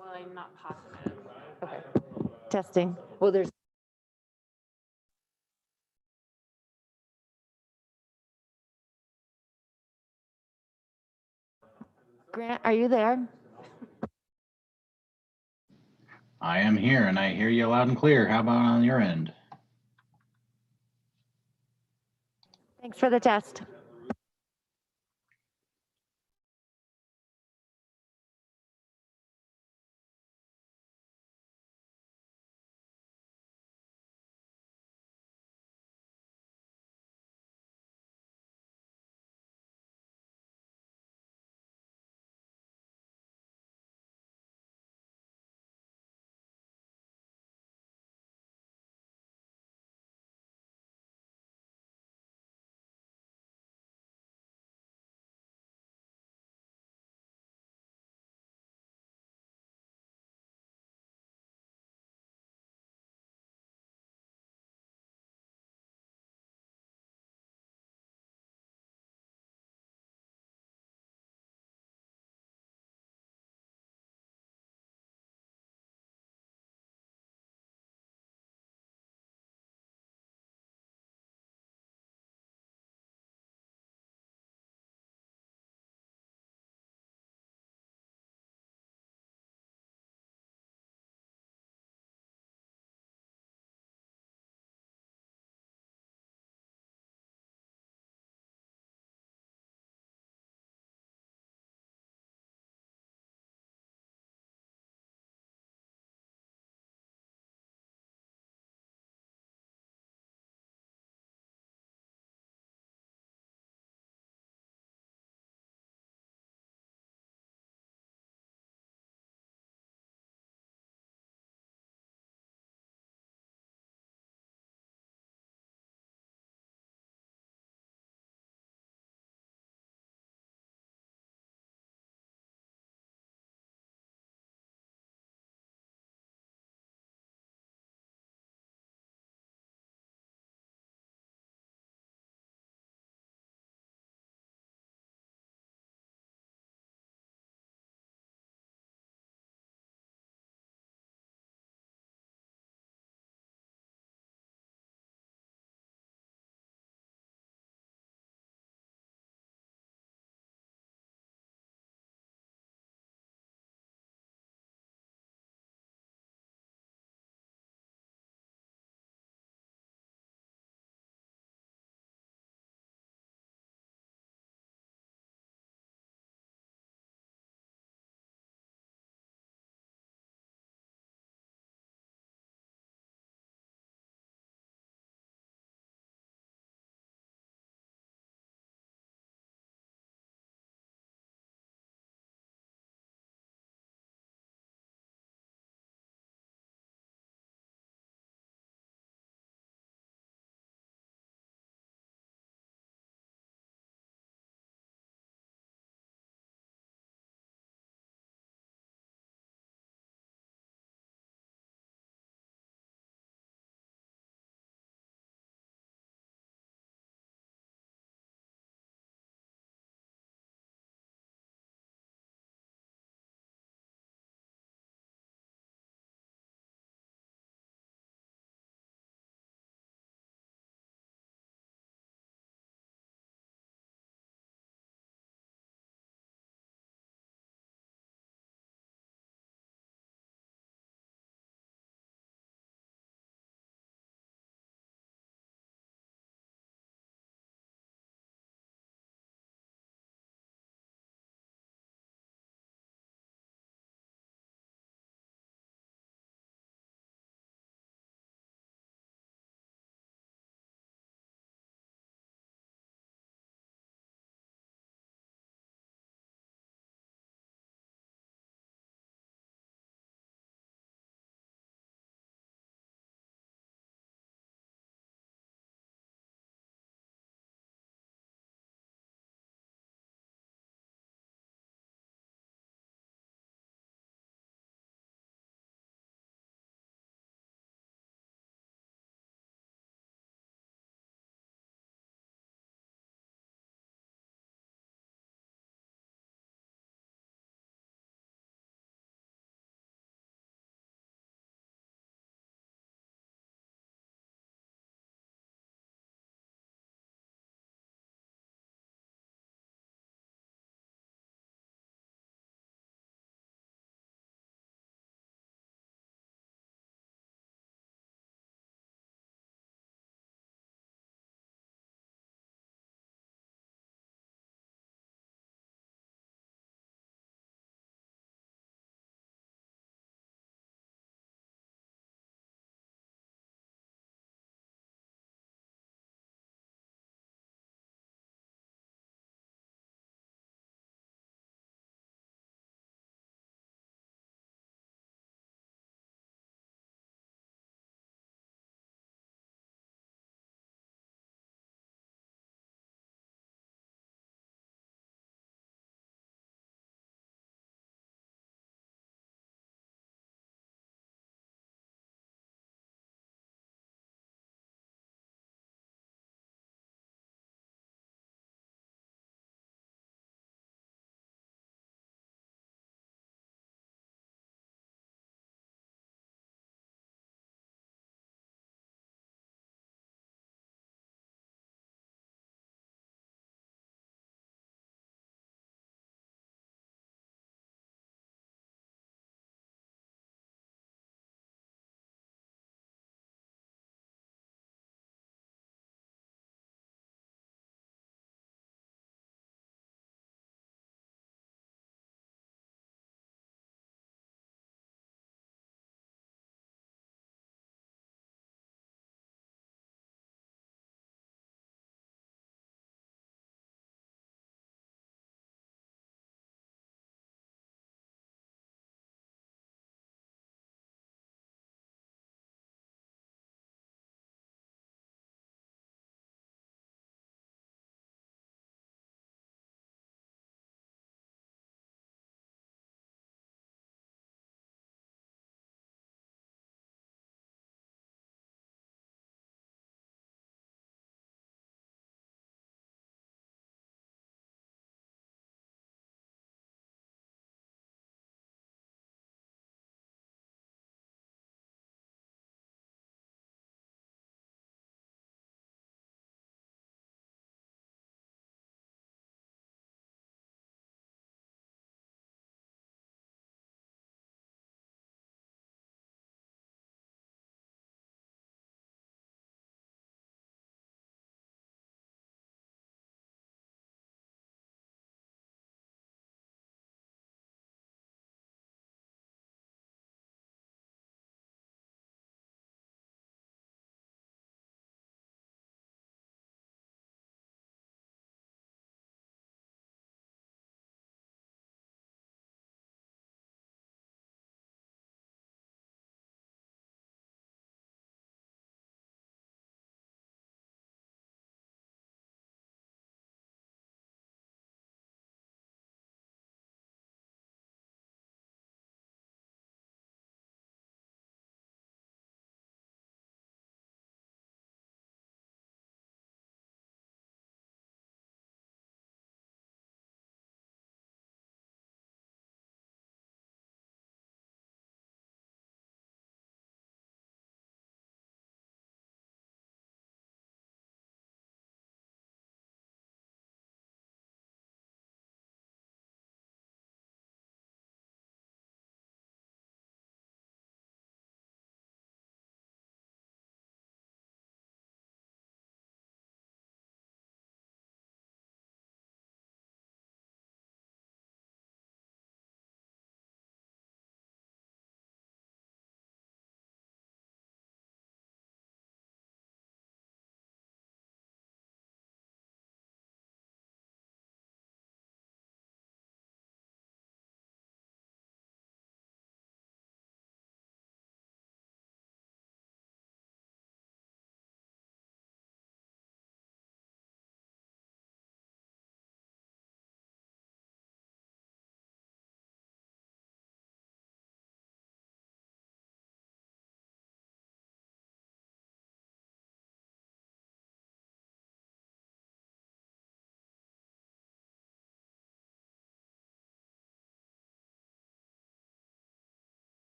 Well, I'm not positive. Okay. Testing. Well, there's. Grant, are you there? I am here and I hear you loud and clear. How about on your end? Thanks for the test.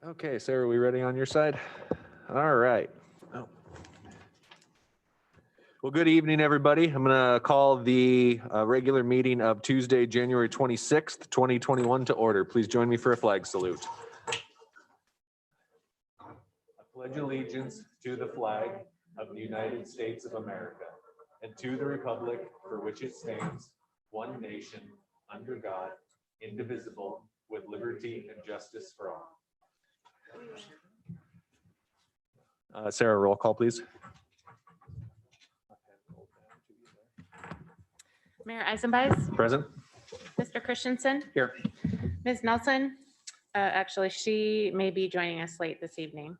Okay, Sarah, are we ready on your side? All right. Oh. Well, good evening, everybody. I'm going to call the regular meeting of Tuesday, January 26th, 2021 to order. Please join me for a flag salute. I pledge allegiance to the flag of the United States of America and to the republic for which it stands, one nation, under God, indivisible, with liberty and justice for all. Sarah, roll call, please. Mayor Eisenbeis, Present. Mr. Christensen, Here. Ms. Nelson. Actually, she may be joining us late this evening.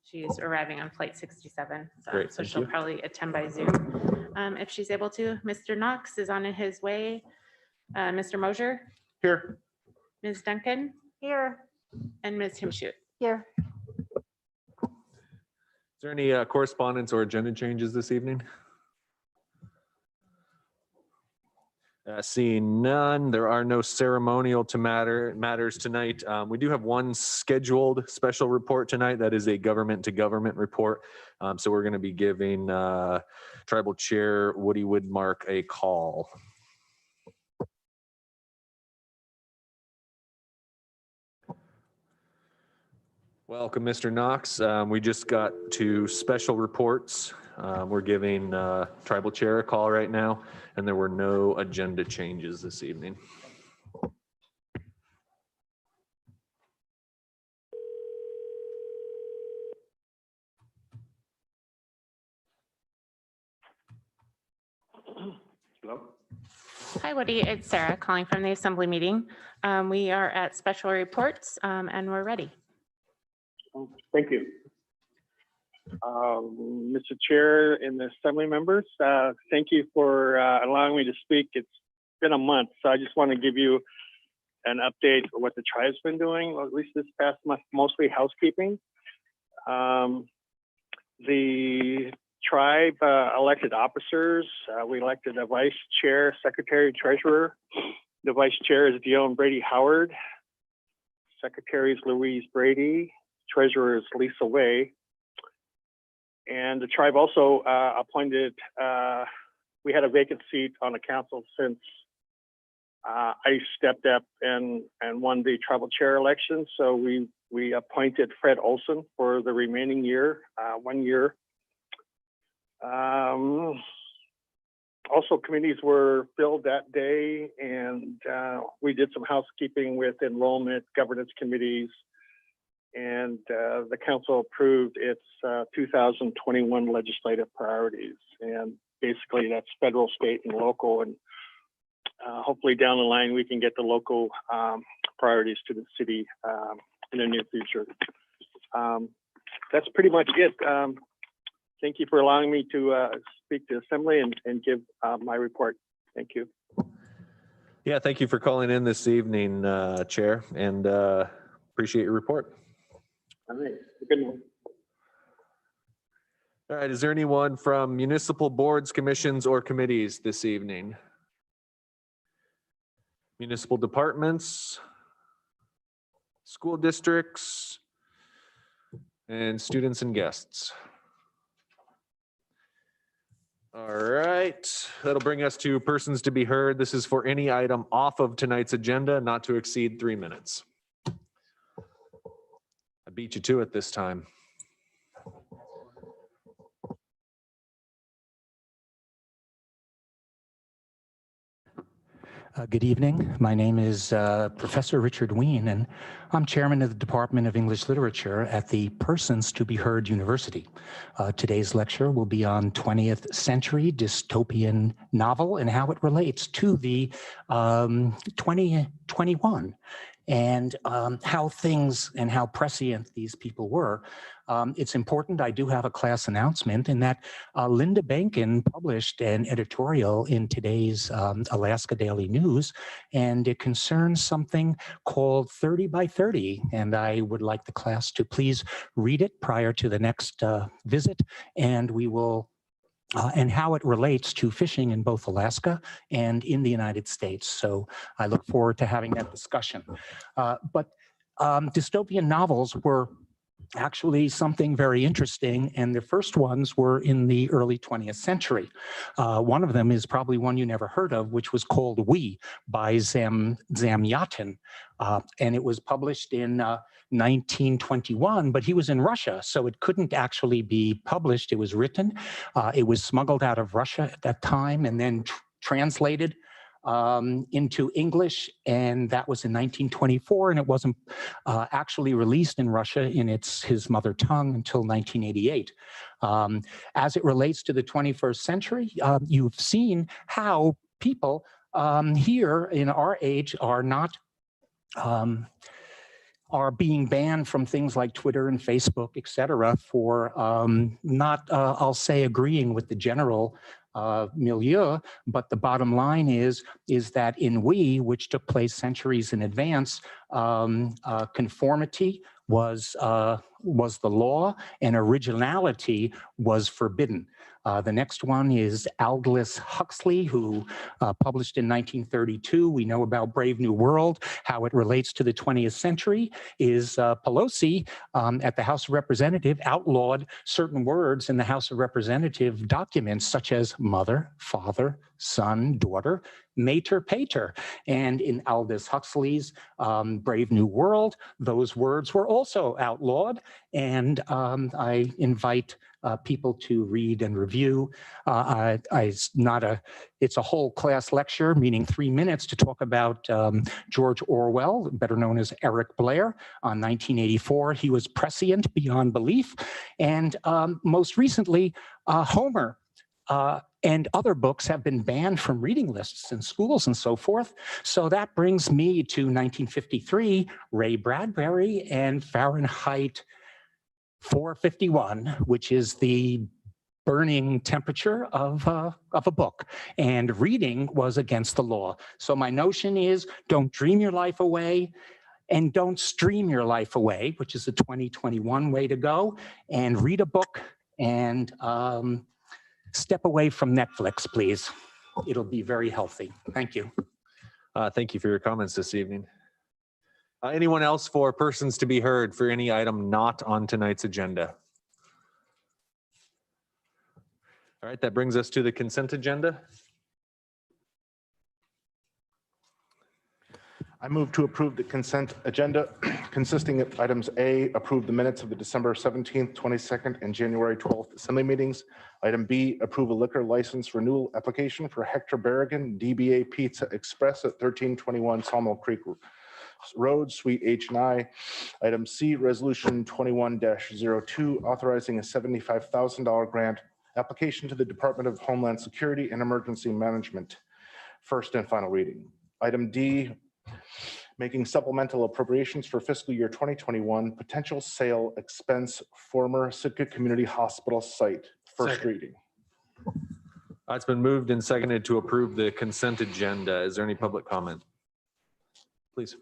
She's arriving on flight 67. Great, So thank she'll you. probably attend by Zoom if she's able to. Mr. Knox is on his way. Mr. Mosier, Here. Ms. Duncan, Here. and Ms. Himshoot. Here. Is there any correspondence or agenda changes this evening? Seeing none, there are no ceremonial matters tonight. We do have one scheduled special report tonight. That is a government to government report. So we're going to be giving Tribal Chair Woody Woodmark a call. Welcome, Mr. Knox. We just got to special reports. We're giving Tribal Chair a call right now, and there were no agenda changes this evening. Hello. Hi, Woody. It's Sarah calling from the Assembly meeting. We are at special reports and we're ready. Thank you. Mr. Chair and the Assembly members, thank you for allowing me to speak. It's been a month, so I just want to give you an update of what the tribe's been doing, or at least this past month, mostly housekeeping. The tribe elected officers. We elected a vice chair, secretary, treasurer. The vice chair is Dion Brady Howard. Secretary is Louise Brady. Treasurer is Lisa Way. And the tribe also appointed, we had a vacant seat on the council since I stepped up and won the tribal chair election. So we appointed Fred Olson for the remaining year, 1 year. Also, committees were filled that day, and we did some housekeeping with enrollment, governance committees, and the council approved its 2021 legislative priorities. And basically that's federal, state, and local. And hopefully down the line, we can get the local priorities to the city in the near future. That's pretty much it. Thank you for allowing me to speak to Assembly and give my report. Thank you. Yeah, thank you for calling in this evening, Chair, and appreciate your report. All right, good night. All right, is there anyone from municipal boards, commissions, or committees this evening? Municipal departments, school districts, and students and guests. All right, that'll bring us to persons to be heard. This is for any item off of tonight's agenda, not to exceed 3 minutes. I beat you to it this time. Good evening. My name is Professor Richard Ween, and I'm chairman of the Department of English Literature at the Persons to be Heard University. Today's lecture will be on 20th century dystopian novel and how it relates to the 2021 and how things and how prescient these people were. It's important, I do have a class announcement in that Linda Bankin published an editorial in today's Alaska Daily News, and it concerns something called 30 by 30. And I would like the class to please read it prior to the next visit, and we will and how it relates to fishing in both Alaska and in the United States. So I look forward to having that discussion. But dystopian novels were actually something very interesting, and the first ones were in the early 20th century. One of them is probably one you never heard of, which was called We by Zamyatin, and it was published in 1921, but he was in Russia, so it couldn't actually be published. It was written, it was smuggled out of Russia at that time, and then translated into English, and that was in 1924, and it wasn't actually released in Russia in his mother tongue until 1988. As it relates to the 21st century, you've seen how people here in our age are not are being banned from things like Twitter and Facebook, et cetera, for not, I'll say, agreeing with the general milieu, but the bottom line is that in We, which took place centuries in advance, conformity was the law and originality was forbidden. The next one is Aldous Huxley, who published in 1932. We know about Brave New World. How it relates to the 20th century is Pelosi at the House of Representatives outlawed certain words in the House of Representative documents, such as mother, father, son, daughter, mater, pater. And in Aldous Huxley's Brave New World, those words were also outlawed. And I invite people to read and review. It's a whole class lecture, meaning 3 minutes, to talk about George Orwell, better known as Eric Blair, on 1984. He was prescient beyond belief. And most recently, Homer and other books have been banned from reading lists in schools and so forth. So that brings me to 1953, Ray Bradbury and Fahrenheit 451, which is the burning temperature of a book, and reading was against the law. So my notion is, don't dream your life away and don't stream your life away, which is a 2021 way to go, and read a book and step away from Netflix, please. It'll be very healthy. Thank you. Thank you for your comments this evening. Anyone else for persons to be heard for any item not on tonight's agenda? All right, that brings us to the consent agenda. I move to approve the consent agenda consisting of items A, approve the minutes of the December 17th, 22nd, and January 12th assembly meetings. Item B, approve a liquor license renewal application for Hector Berrigan, DBA Pizza Express at 1321 Sawmill Creek Road, Suite H and I. Item C, resolution 21-02, authorizing a $75,000 grant application to the Department of Homeland Security and Emergency Management. First and final reading. Item D, making supplemental appropriations for fiscal year 2021, potential sale expense, former Sitka Community Hospital site. First reading. It's been moved and seconded to approve the consent agenda. Is there any public comment? Please.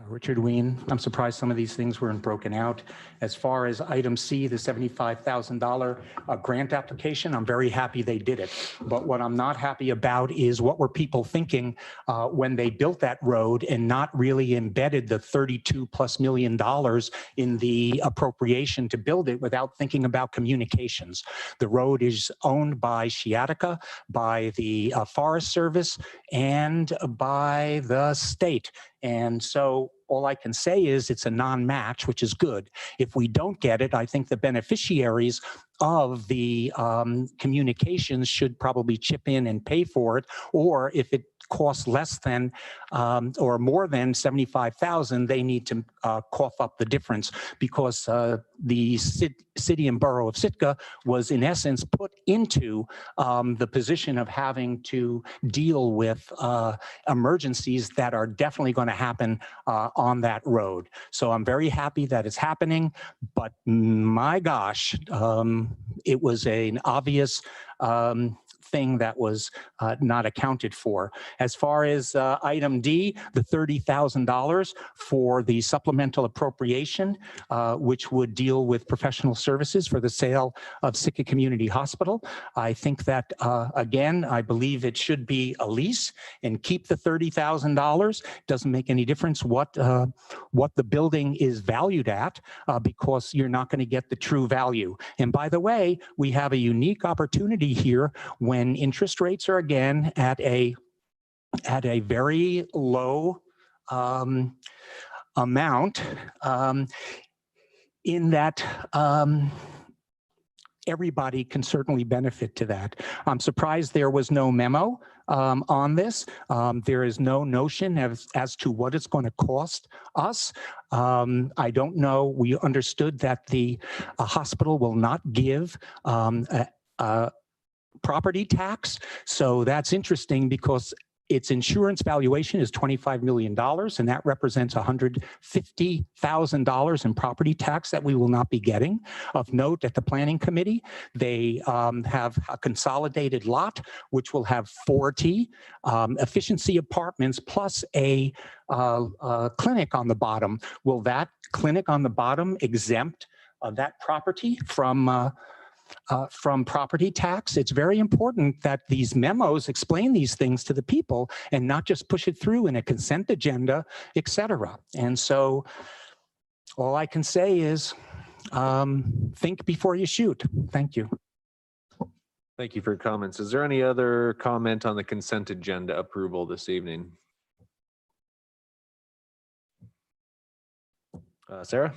Richard Ween. I'm surprised some of these things weren't broken out. As far as item C, the $75,000 grant application, I'm very happy they did it. But what I'm not happy about is what were people thinking when they built that road and not really embedded the $32+ million in the appropriation to build it without thinking about communications. The road is owned by Sciatica, by the Forest Service, and by the state. And so all I can say is it's a non-match, which is good. If we don't get it, I think the beneficiaries of the communications should probably chip in and pay for it, or if it costs less than or more than $75,000, they need to cough up the difference, because the city and borough of Sitka was in essence put into the position of having to deal with emergencies that are definitely going to happen on that road. So I'm very happy that it's happening, but my gosh, it was an obvious thing that was not accounted for. As far as item D, the $30,000 for the supplemental appropriation, which would deal with professional services for the sale of Sitka Community Hospital. I think that, again, I believe it should be a lease and keep the $30,000. Doesn't make any difference what the building is valued at, because you're not going to get the true value. And by the way, we have a unique opportunity here when interest rates are again at a very low amount, in that everybody can certainly benefit to that. I'm surprised there was no memo on this. There is no notion as to what it's going to cost us. I don't know. We understood that the hospital will not give a property tax. So that's interesting because its insurance valuation is $25 million, and that represents $150,000 in property tax that we will not be getting. Of note, at the Planning Committee, they have a consolidated lot, which will have 40 efficiency apartments plus a clinic on the bottom. Will that clinic on the bottom exempt that property from property tax? It's very important that these memos explain these things to the people and not just push it through in a consent agenda, et cetera. And so all I can say is think before you shoot. Thank you. Thank you for your comments. Is there any other comment on the consent agenda approval this evening? Sarah?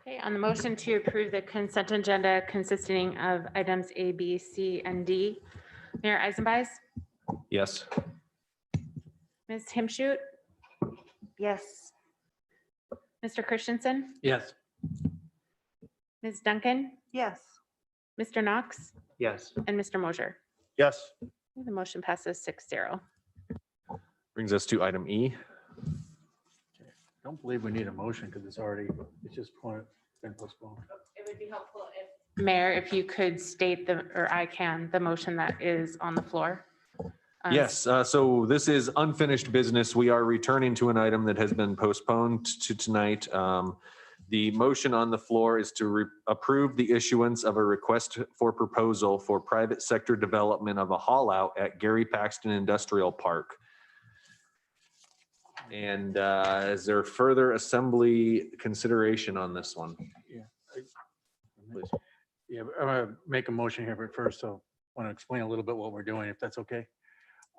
Okay, on the motion to approve the consent agenda consisting of items A, B, C, and D, Mayor Eisenbeis, Yes. Ms. Himshoot, Yes. Mr. Christensen, Yes. Ms. Duncan, Yes. Mr. Knox, Yes. and Mr. Mosher. Yes. The motion passes 6-0. Brings us to item E. Don't believe we need a motion because it's just been postponed. It would be helpful if, Mayor, if you could state the motion that is on the floor. Yes, so this is unfinished business. We are returning to an item that has been postponed to tonight. The motion on the floor is to approve the issuance of a request for proposal for private sector development of a haul out at Gary Paxton Industrial Park. And is there further assembly consideration on this one? Please. Yeah, I'm gonna make a motion here, but first I want to explain a little bit what we're doing, if that's okay.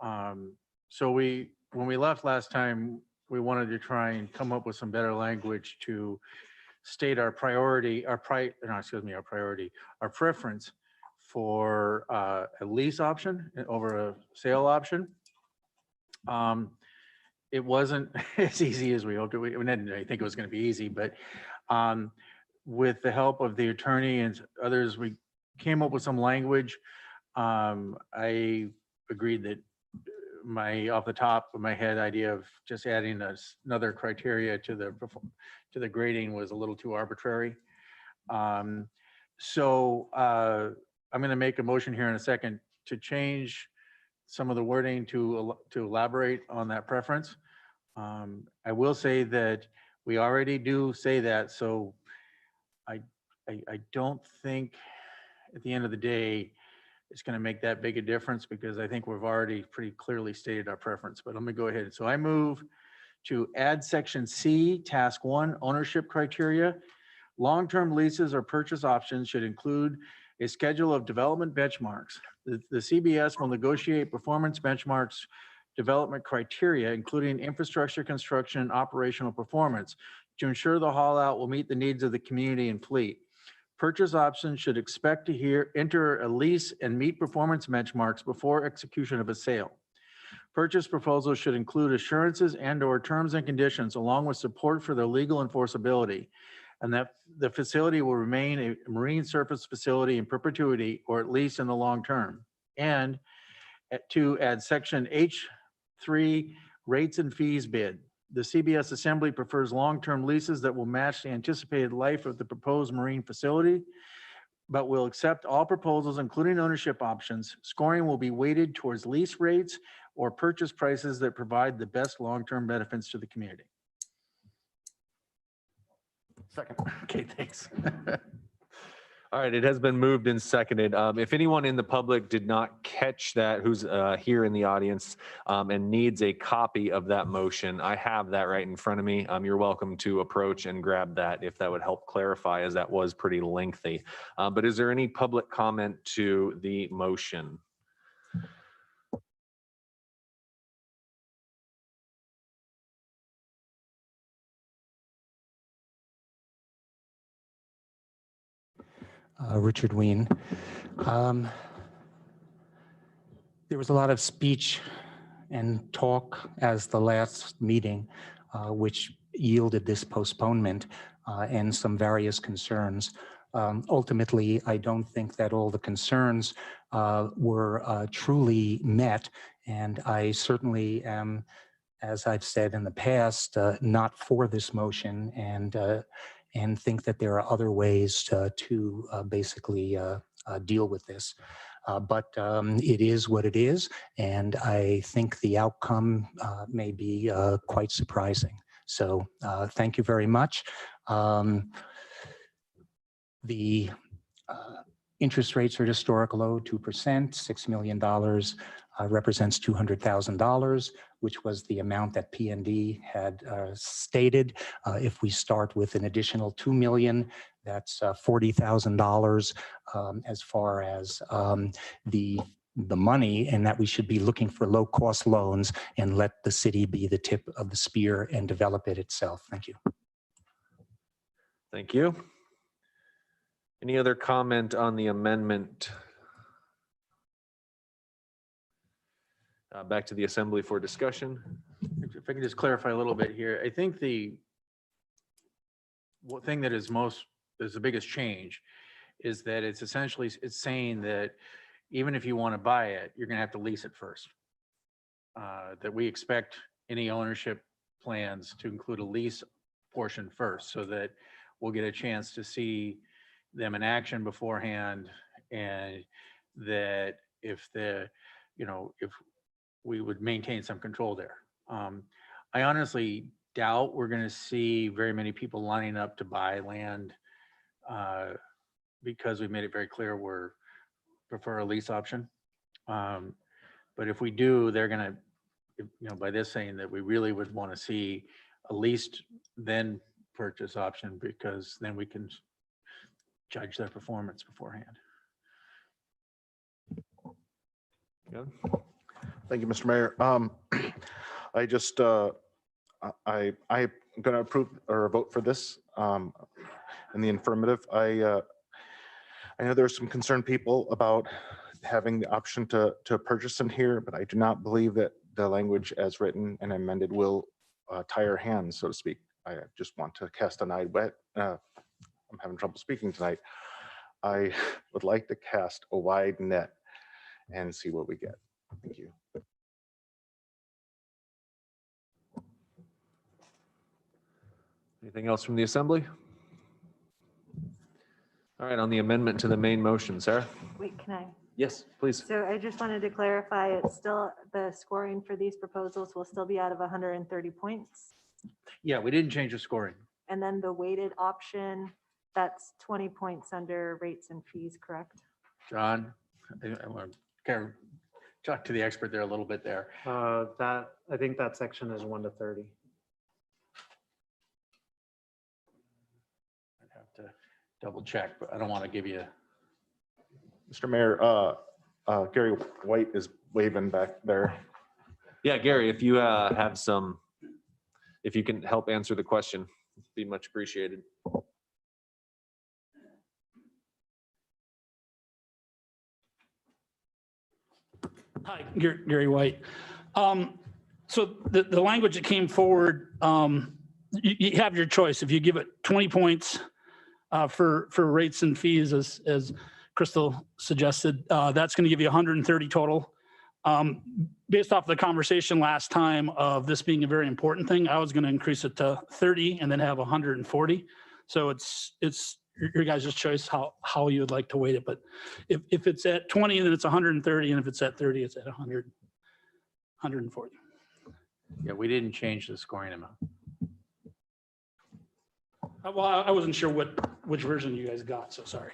So when we left last time, we wanted to try and come up with some better language to state our priority, our preference for a lease option over a sale option. It wasn't as easy as we hoped. We didn't think it was going to be easy, but with the help of the attorney and others, we came up with some language. I agreed that off the top of my head idea of just adding another criteria to the grading was a little too arbitrary. So I'm going to make a motion here in a second to change some of the wording to elaborate on that preference. I will say that we already do say that, so I don't think at the end of the day it's going to make that big a difference, because I think we've already pretty clearly stated our preference. But let me go ahead. So I move to add section C, task 1, ownership criteria. Long-term leases or purchase options should include a schedule of development benchmarks. The CBS will negotiate performance benchmarks development criteria, including infrastructure, construction, and operational performance, to ensure the haul out will meet the needs of the community and fleet. Purchase options should expect to enter a lease and meet performance benchmarks before execution of a sale. Purchase proposals should include assurances and/or terms and conditions, along with support for their legal enforceability, and that the facility will remain a marine surface facility in perpetuity, or at least in the long term. And to add section H3, rates and fees bid. The CBS Assembly prefers long-term leases that will match the anticipated life of the proposed marine facility. but will accept all proposals, including ownership options. Scoring will be weighted towards lease rates or purchase prices that provide the best long-term benefits to the community. Second. Okay, thanks. All right, it has been moved and seconded. If anyone in the public did not catch that, who's here in the audience and needs a copy of that motion, I have that right in front of me. You're welcome to approach and grab that if that would help clarify, as that was pretty lengthy. But is there any public comment to the motion? Richard Ween. There was a lot of speech and talk as the last meeting, which yielded this postponement and some various concerns. Ultimately, I don't think that all the concerns were truly met, and I certainly am, as I've said in the past, not for this motion, and think that there are other ways to basically deal with this. But it is what it is, and I think the outcome may be quite surprising. So thank you very much. The interest rates are at historic low, 2%, $6 million represents $200,000, which was the amount that PND had stated. If we start with an additional $2 million, that's $40,000 as far as the money, and that we should be looking for low-cost loans and let the city be the tip of the spear and develop it itself. Thank you. Thank you. Any other comment on the amendment? Back to the assembly for discussion. If I can just clarify a little bit here, I think the thing that is the biggest change is that it's essentially, it's saying that even if you want to buy it, you're going to have to lease it first. That we expect any ownership plans to include a lease portion first, so that we'll get a chance to see them in action beforehand, and that if we would maintain some control there. I honestly doubt we're going to see very many people lining up to buy land because we made it very clear we prefer a lease option. But if we do, they're going to, by this saying that we really would want to see a leased then purchase option, because then we can judge their performance beforehand. Yeah. Thank you, Mr. Mayor. I just, I'm going to approve or vote for this in the affirmative. I know there's some concerned people about having the option to purchase in here, but I do not believe that the language as written and amended will tie our hands, so to speak. I just want to cast an eye wet. I'm having trouble speaking tonight. I would like to cast a wide net and see what we get. Thank you. Anything else from the assembly? All right, on the amendment to the main motion, Sarah? Wait, can I? Yes, please. So I just wanted to clarify, it's still, the scoring for these proposals will still be out of 130 points. Yeah, we didn't change the scoring. And then the weighted option, that's 20 points under rates and fees, correct? John, I want to kind of talk to the expert there a little bit there. I think that section is 1 to 30. I'd have to double check, but I don't want to give you. Mr. Mayor, Gary White is waving back there. Yeah, Gary, if you have some, if you can help answer the question, it'd be much appreciated. Hi, Gary White. So the language that came forward, you have your choice. If you give it 20 points for rates and fees, as Crystal suggested, that's going to give you 130 total. Based off the conversation last time of this being a very important thing, I was going to increase it to 30 and then have 140. So it's your guys' choice, how you would like to weight it. But if it's at 20, then it's 130. And if it's at 30, it's at 100, 140. Yeah, we didn't change the scoring amount. Well, I wasn't sure which version you guys got, so sorry.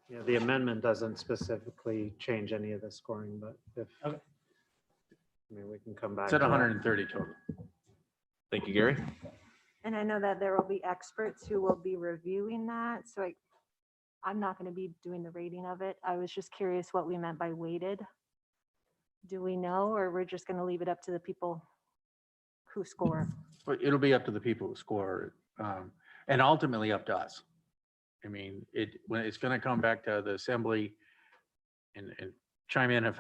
Yeah, the amendment doesn't specifically change any of the scoring, but if, Okay. I mean, we can come back. It's at to that. 130 total. Thank you, Gary. And I know that there will be experts who will be reviewing that, so I'm not going to be doing the rating of it. I was just curious what we meant by weighted. Do we know, or we're just going to leave it up to the people who score? But it'll be up to the people who score, and ultimately up to us. I mean, when it's going to come back to the assembly, and chime in if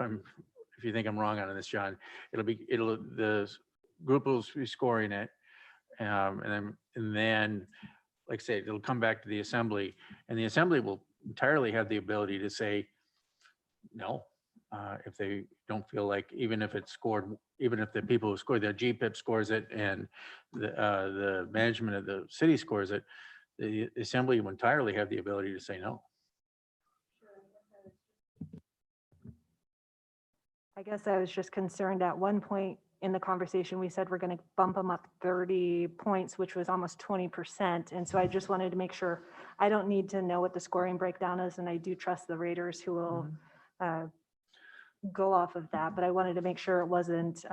you think I'm wrong on this, John. The group will be scoring it, and then, like I say, it'll come back to the assembly, and the assembly will entirely have the ability to say no if they don't feel like, even if it's scored, even if the people who scored, the GPIP scores it, and the management of the city scores it, the assembly will entirely have the ability to say no. I guess I was just concerned at one point in the conversation, we said we're going to bump them up 30 points, which was almost 20%. And so I just wanted to make sure, I don't need to know what the scoring breakdown is, and I do trust the raters who will go off of that, but I wanted to make sure it wasn't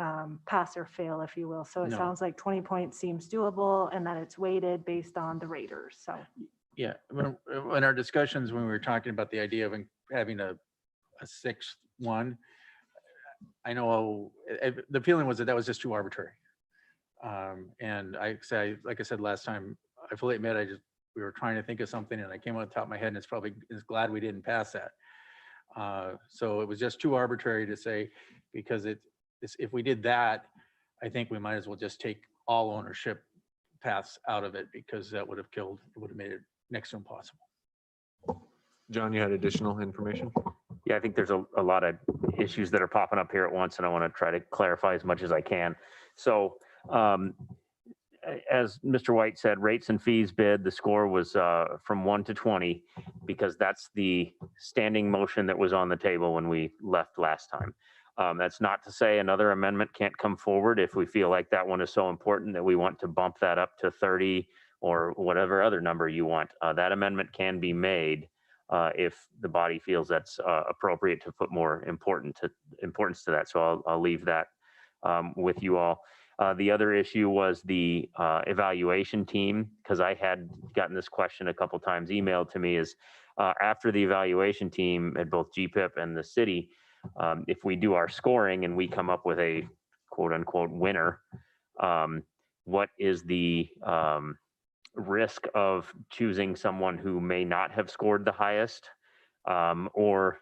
pass or fail, if you will. So it No. sounds like 20 points seems doable and that it's weighted based on the raters. So Yeah, in our discussions, when we were talking about the idea of having a sixth one, I know the feeling was that was just too arbitrary. And like I said last time, I fully admit, we were trying to think of something and I came on the top of my head, and it's glad we didn't pass that. So it was just too arbitrary to say, because if we did that, I think we might as well just take all ownership paths out of it, because that would have made it next to impossible. John, you had additional information? Yeah, I think there's a lot of issues that are popping up here at once, and I want to try to clarify as much as I can. So as Mr. White said, rates and fees bid, the score was from 1 to 20, because that's the standing motion that was on the table when we left last time. That's not to say another amendment can't come forward if we feel like that one is so important that we want to bump that up to 30 or whatever other number you want. That amendment can be made if the body feels that's appropriate to put more importance to that. So I'll leave that with you all. The other issue was the evaluation team, because I had gotten this question a couple times emailed to me, is after the evaluation team at both GPIP and the city, if we do our scoring and we come up with a quote unquote winner, what is the risk of choosing someone who may not have scored the highest, or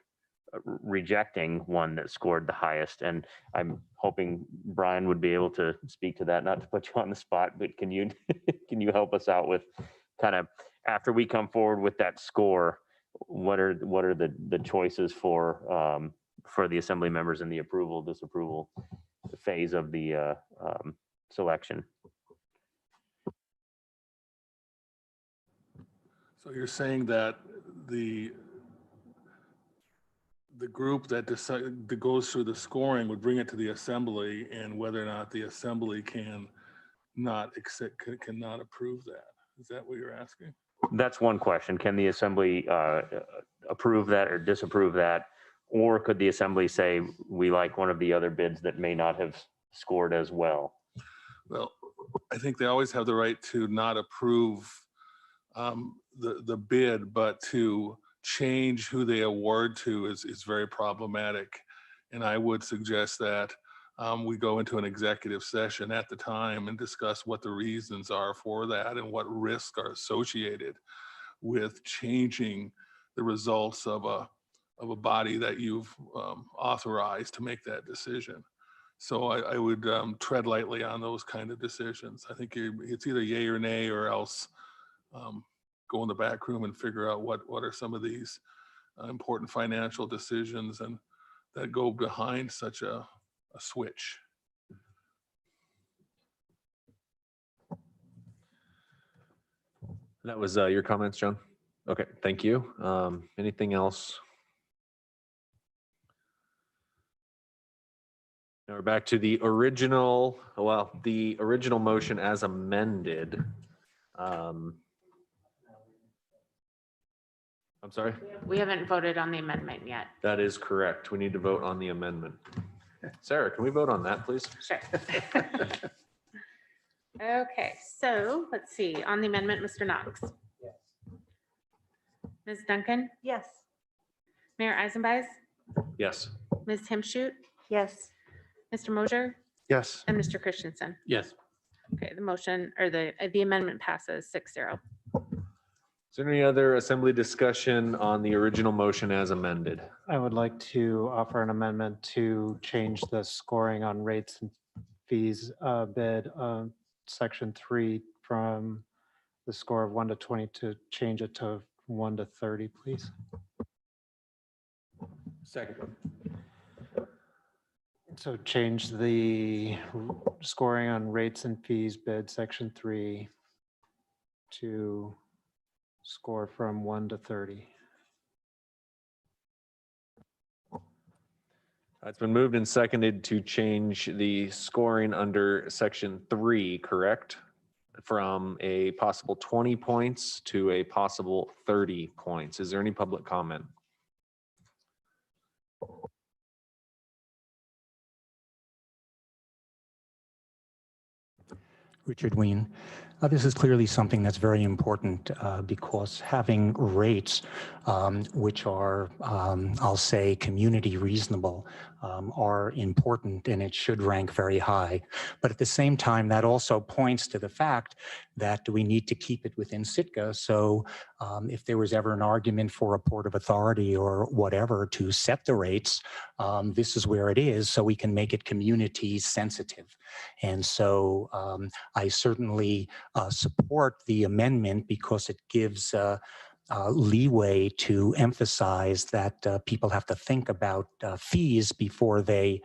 rejecting one that scored the highest? And I'm hoping Brian would be able to speak to that, not to put you on the spot, but can you can you help us out with kind of, after we come forward with that score, what are the choices for the assembly members in the approval, disapproval phase of the selection? So you're saying that the group that goes through the scoring would bring it to the assembly, and whether or not the assembly cannot approve that. Is that what you're asking? That's one question. Can the assembly approve that or disapprove that? Or could the assembly say, we like one of the other bids that may not have scored as well? Well, I think they always have the right to not approve the bid, but to change who they award to is very problematic. And I would suggest that we go into an executive session at the time and discuss what the reasons are for that and what risks are associated with changing the results of a body that you've authorized to make that decision. So I would tread lightly on those kind of decisions. I think it's either yay or nay, or else go in the back room and figure out what are some of these important financial decisions and that go behind such a switch. That was your comments, John? Okay, thank you. Anything else? Now we're back to the original, the original motion as amended. I'm sorry? We haven't voted on the amendment yet. That is correct. We need to vote on the amendment. Sarah, can we vote on that, please? Sure. Okay, so let's see. On the amendment, Mr. Knox. Ms. Duncan, Yes. Mayor Eisenbeiß, Yes. Ms. Himshoot, Yes. Mr. Mosier, Yes. and Mr. Christensen. Yes. Okay, the motion or the amendment passes 6-0. Is there any other assembly discussion on the original motion as amended? I would like to offer an amendment to change the scoring on rates and fees bid, section 3 from the score of 1 to 20 to change it to 1 to 30, please. Second. So change the scoring on rates and fees bid, section 3 to score from 1 to 30. It's been moved and seconded to change the scoring under section 3, correct? From a possible 20 points to a possible 30 points. Is there any public comment? Richard Ween. This is clearly something that's very important because having rates which are, I'll say, community reasonable are important, and it should rank very high. But at the same time, that also points to the fact that we need to keep it within Sitka. So if there was ever an argument for a port of authority or whatever to set the rates, this is where it is, so we can make it community sensitive. And so I certainly support the amendment because it gives leeway to emphasize that people have to think about fees before they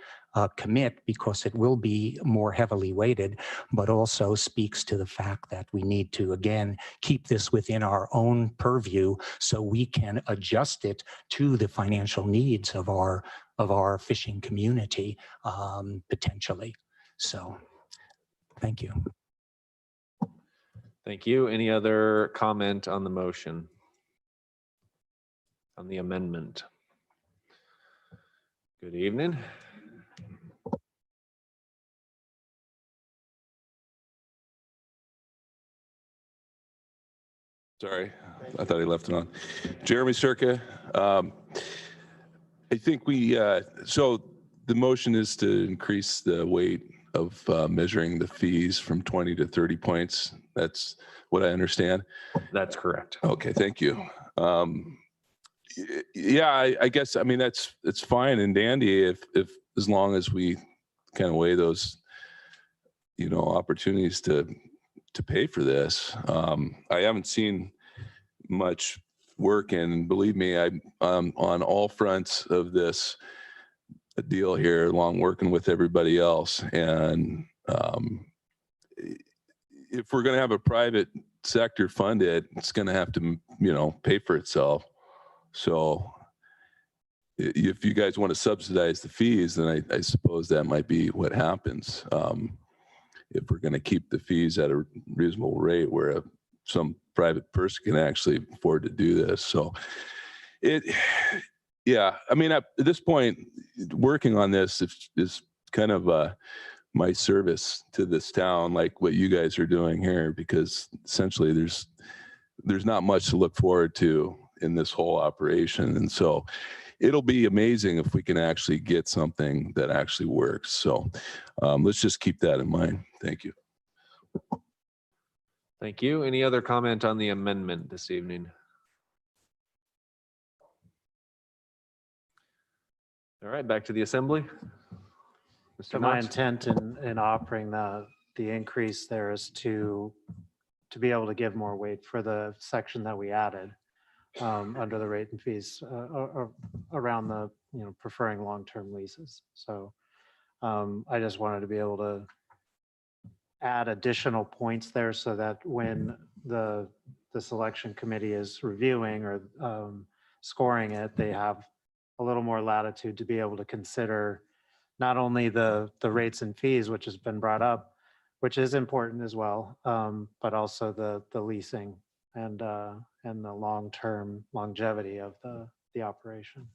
commit, because it will be more heavily weighted, but also speaks to the fact that we need to, again, keep this within our own purview so we can adjust it to the financial needs of our fishing community potentially. So, thank you. Thank you. Any other comment on the motion? On the amendment? Good evening. Sorry, I thought he left it on. Jeremy Circa. I think so the motion is to increase the weight of measuring the fees from 20 to 30 points. That's what I understand. That's correct. Okay, thank you. Yeah, I guess, I mean, it's fine and dandy if as long as we kind of weigh those, opportunities to pay for this. I haven't seen much work, and believe me, I'm on all fronts of this deal here, along working with everybody else. And if we're going to have a private sector fund it, it's going to have to, pay for itself. So if you guys want to subsidize the fees, then I suppose that might be what happens. If we're going to keep the fees at a reasonable rate where some private person can actually afford to do this. So yeah, I mean, at this point, working on this is kind of my service to this town, like what you guys are doing here, because essentially there's not much to look forward to in this whole operation. And so it'll be amazing if we can actually get something that actually works. So let's just keep that in mind. Thank you. Thank you. Any other comment on the amendment this evening? All right, back to the assembly. So Mr. my Knox? intent in offering the increase there is to be able to give more weight for the section that we added under the rate and fees around the, preferring long-term leases. So I just wanted to be able to add additional points there so that when the the selection committee is reviewing or scoring it, they have a little more latitude to be able to consider not only the rates and fees, which has been brought up, which is important as well, but also the leasing and the long-term longevity of the operation.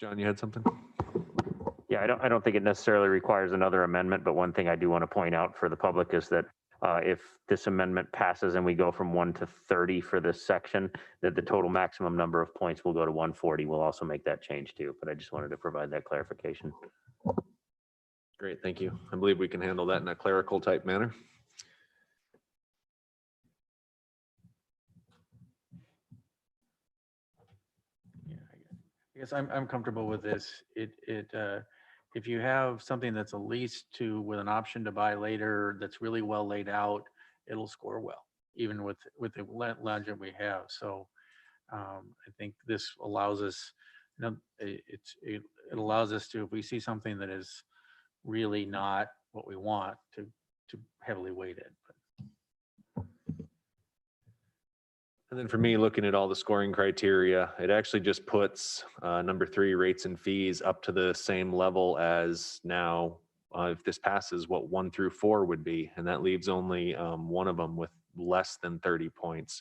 John, you had something? Yeah, I don't think it necessarily requires another amendment, but one thing I do want to point out for the public is that if this amendment passes and we go from 1 to 30 for this section, that the total maximum number of points will go to 140. We'll also make that change too, but I just wanted to provide that clarification. Great, thank you. I believe we can handle that in a clerical type manner. Yeah, I guess I'm comfortable with this. If you have something that's a lease to with an option to buy later, that's really well laid out, it'll score well, even with the legend we have. So I think this allows us, it allows us to, if we see something that is really not what we want, to heavily weight it. And then for me, looking at all the scoring criteria, it actually just puts number 3, rates and fees, up to the same level as now, if this passes, what 1 through 4 would be. And that leaves only one of them with less than 30 points.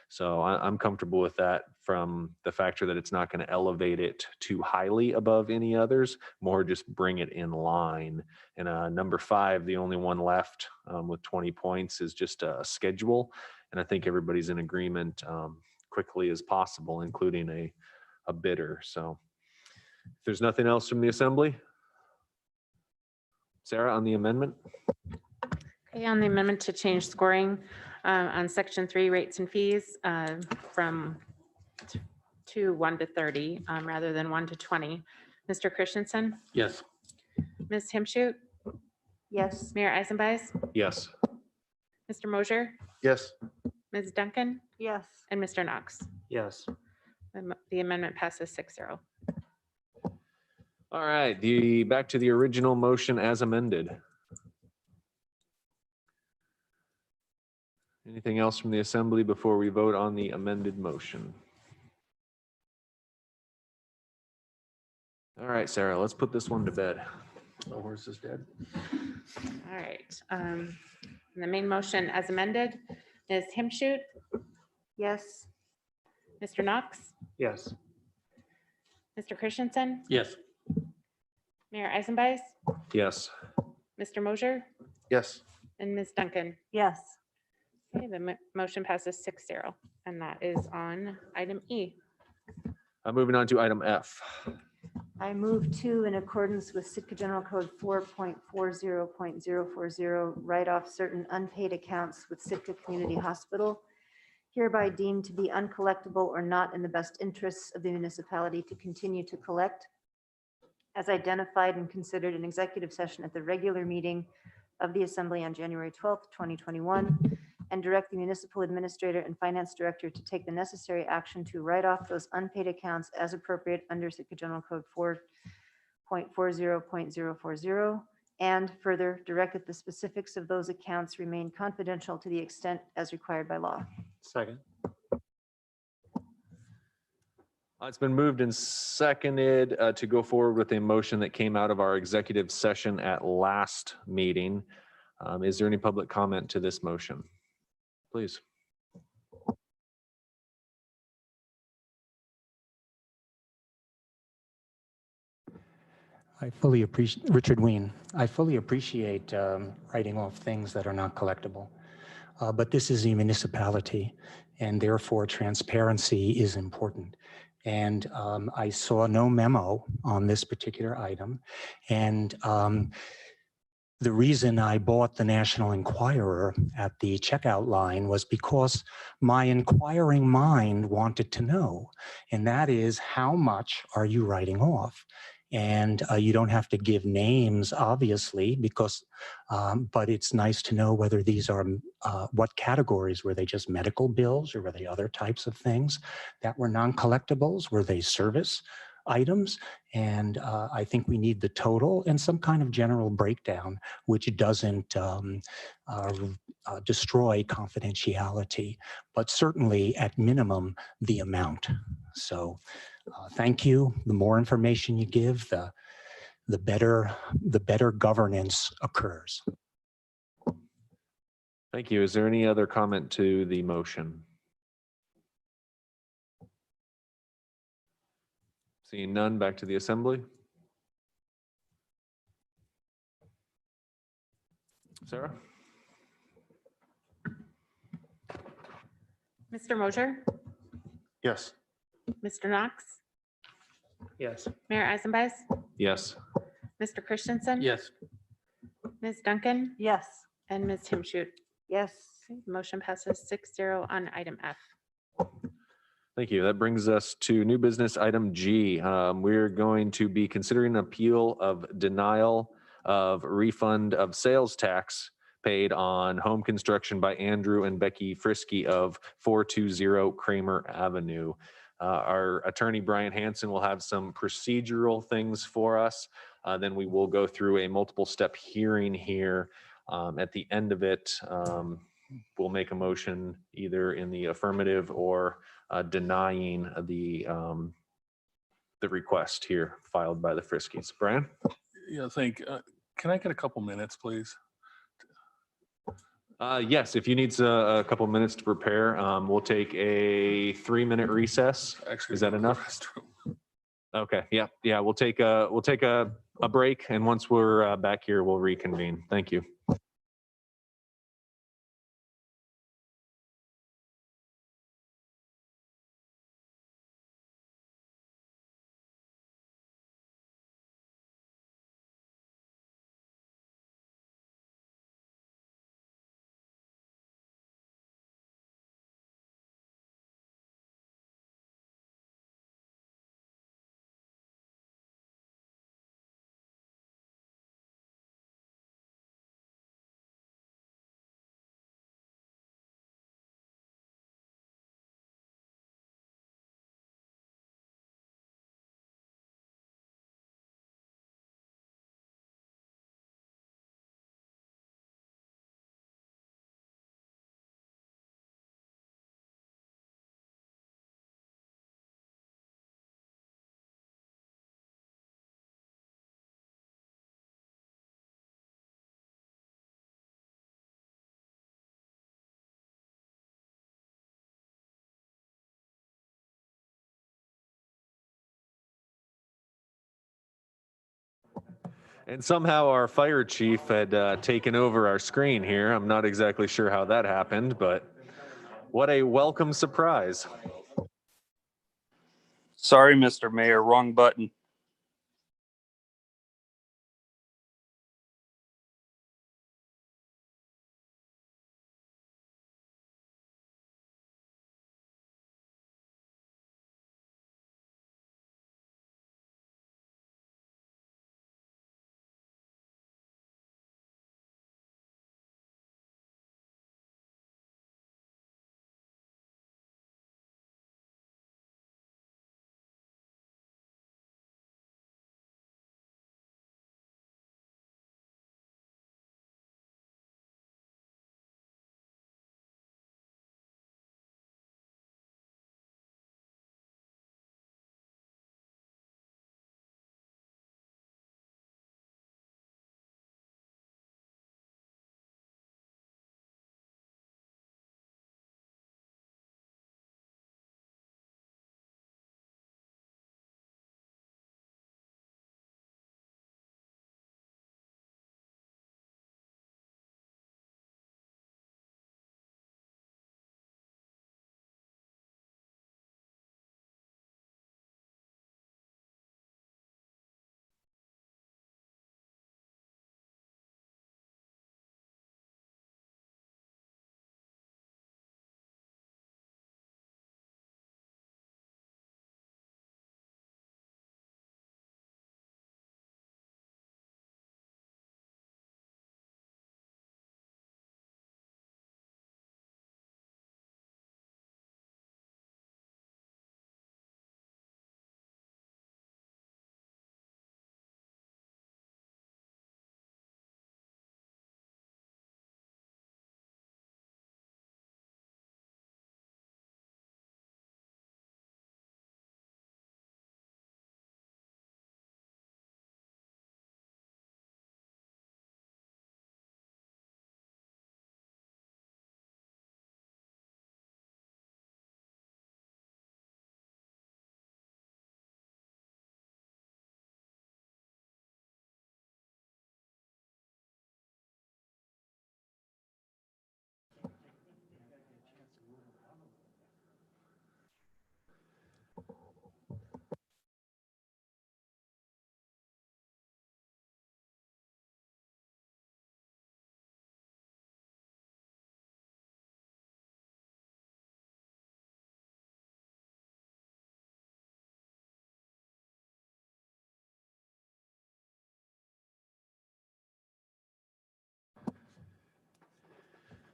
So I'm comfortable with that, from the factor that it's not going to elevate it too highly above any others, more just bring it in line. And number 5, the only one left with 20 points, is just a schedule. And I think everybody's in agreement quickly as possible, including a bidder. So if there's nothing else from the assembly, Sarah, on the amendment? Okay, on the amendment to change scoring on section 3, rates and fees, from to 1 to 30 rather than 1 to 20. Mr. Christensen, Yes. Ms. Himshoot, Yes. Mayor Eisenbeis, Yes. Mr. Mosier, Yes. Ms. Duncan, Yes. and Mr. Knox. Yes. The amendment passes 6-0. All right, back to the original motion as amended. Anything else from the assembly before we vote on the amended motion? All right, Sarah, let's put this one to bed. The horse is dead. All right. The main motion as amended is Himshoot, Yes. Mr. Knox, Yes. Mr. Christensen, Yes. Mayor Eisenbeis, Yes. Mr. Mosier, Yes. and Ms. Duncan. Yes. Okay, the motion passes 6-0, and that is on item E. Moving on to item F. I move to, in accordance with Sitka General Code 4.40.040, write off certain unpaid accounts with Sitka Community Hospital, hereby deemed to be uncollectible or not in the best interests of the municipality to continue to collect, as identified and considered in executive session at the regular meeting of the Assembly on January 12th, 2021, and direct the municipal administrator and finance director to take the necessary action to write off those unpaid accounts as appropriate under Sitka General Code 4.40.040, and further direct that the specifics of those accounts remain confidential to the extent as required by law. Second. It's been moved and seconded to go forward with a motion that came out of our executive session at last meeting. Is there any public comment to this motion? Please. I fully appreciate, Richard Ween, I fully appreciate writing off things that are not collectible. But this is a municipality, and therefore transparency is important. And I saw no memo on this particular item. And the reason I bought the National Enquirer at the checkout line was because my inquiring mind wanted to know, and that is, how much are you writing off? And you don't have to give names, obviously, because, but it's nice to know whether these are, what categories. Were they just medical bills, or were they other types of things that were non-collectibles? Were they service? items. And I think we need the total and some kind of general breakdown, which doesn't destroy confidentiality, but certainly at minimum, the amount. So thank you. The more information you give, the better governance occurs. Thank you. Is there any other comment to the motion? Seeing none, back to the assembly. Sarah? Mr. Mosher, Yes. Mr. Knox, Yes. Mayor Eisenbeiß, Yes. Mr. Christensen. Yes. Ms. Duncan Yes. and Ms. Timshut. Yes. Motion passes 6-0 on item F. Thank you. That brings us to new business item G. We're going to be considering appeal of denial of refund of sales tax paid on home construction by Andrew and Becky Frisky of 420 Kramer Avenue. Our attorney, Brian Hansen, will have some procedural things for us. Then we will go through a multiple step hearing here. At the end of it, we'll make a motion either in the affirmative or denying the request here filed by the Friskies. Brian? Yeah, can I get a couple minutes, please? Yes, if you need a couple minutes to prepare, we'll take a 3-minute recess. Actually, Is that go to the enough? restroom. Okay, yeah, we'll take a break, and once we're back here, we'll reconvene. Thank you. And somehow our fire chief had taken over our screen here. I'm not exactly sure how that happened, but what a welcome surprise. Sorry, Mr. Mayor, wrong button.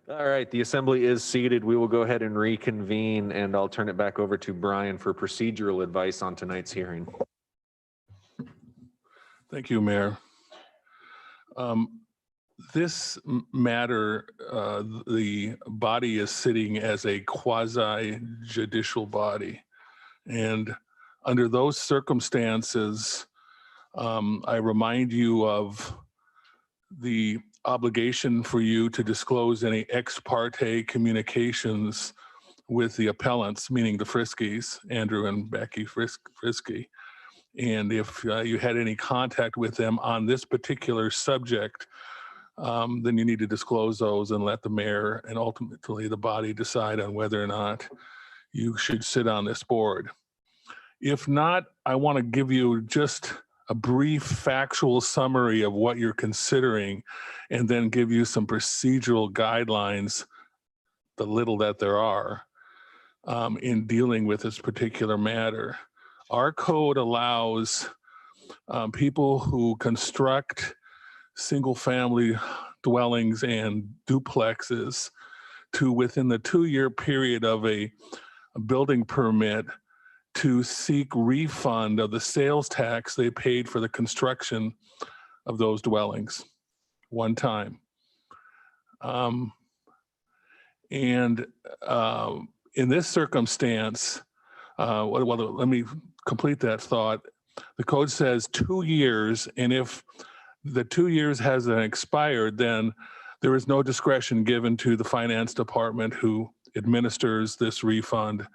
All right, the assembly is seated. We will go ahead and reconvene, and I'll turn it back over to Brian for procedural advice on tonight's hearing. Thank you, Mayor. This matter, the body is sitting as a quasi judicial body. And under those circumstances, I remind you of the obligation for you to disclose any ex parte communications with the appellants, meaning the Friskies, Andrew and Becky Frisky. And if you had any contact with them on this particular subject, then you need to disclose those and let the mayor and ultimately the body decide on whether or not you should sit on this board. If not, I want to give you just a brief factual summary of what you're considering and then give you some procedural guidelines, the little that there are, in dealing with this particular matter. Our code allows people who construct single-family dwellings and duplexes to, within the 2-year period of a building permit, to seek refund of the sales tax they paid for the construction of those dwellings one time. In this circumstance, well, let me complete that thought. The code says 2 years, and if the 2 years hasn't expired, then there is no discretion given to the finance department who administers this refund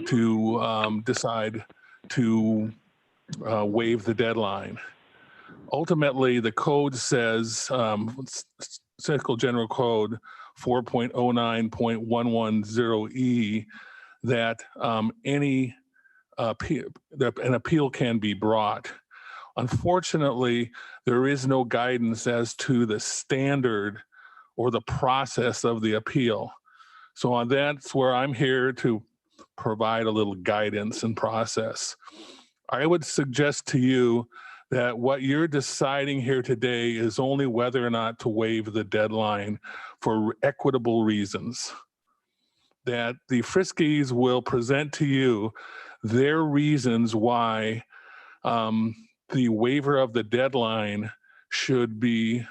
to decide to waive the deadline. Ultimately, the code says, Cycle General Code 4.09.110E, that an appeal can be brought. Unfortunately, there is no guidance as to the standard or the process of the appeal. So that's where I'm here to provide a little guidance and process. I would suggest to you that what you're deciding here today is only whether or not to waive the deadline for equitable reasons. That the Friskies will present to you their reasons why the waiver of the deadline should be,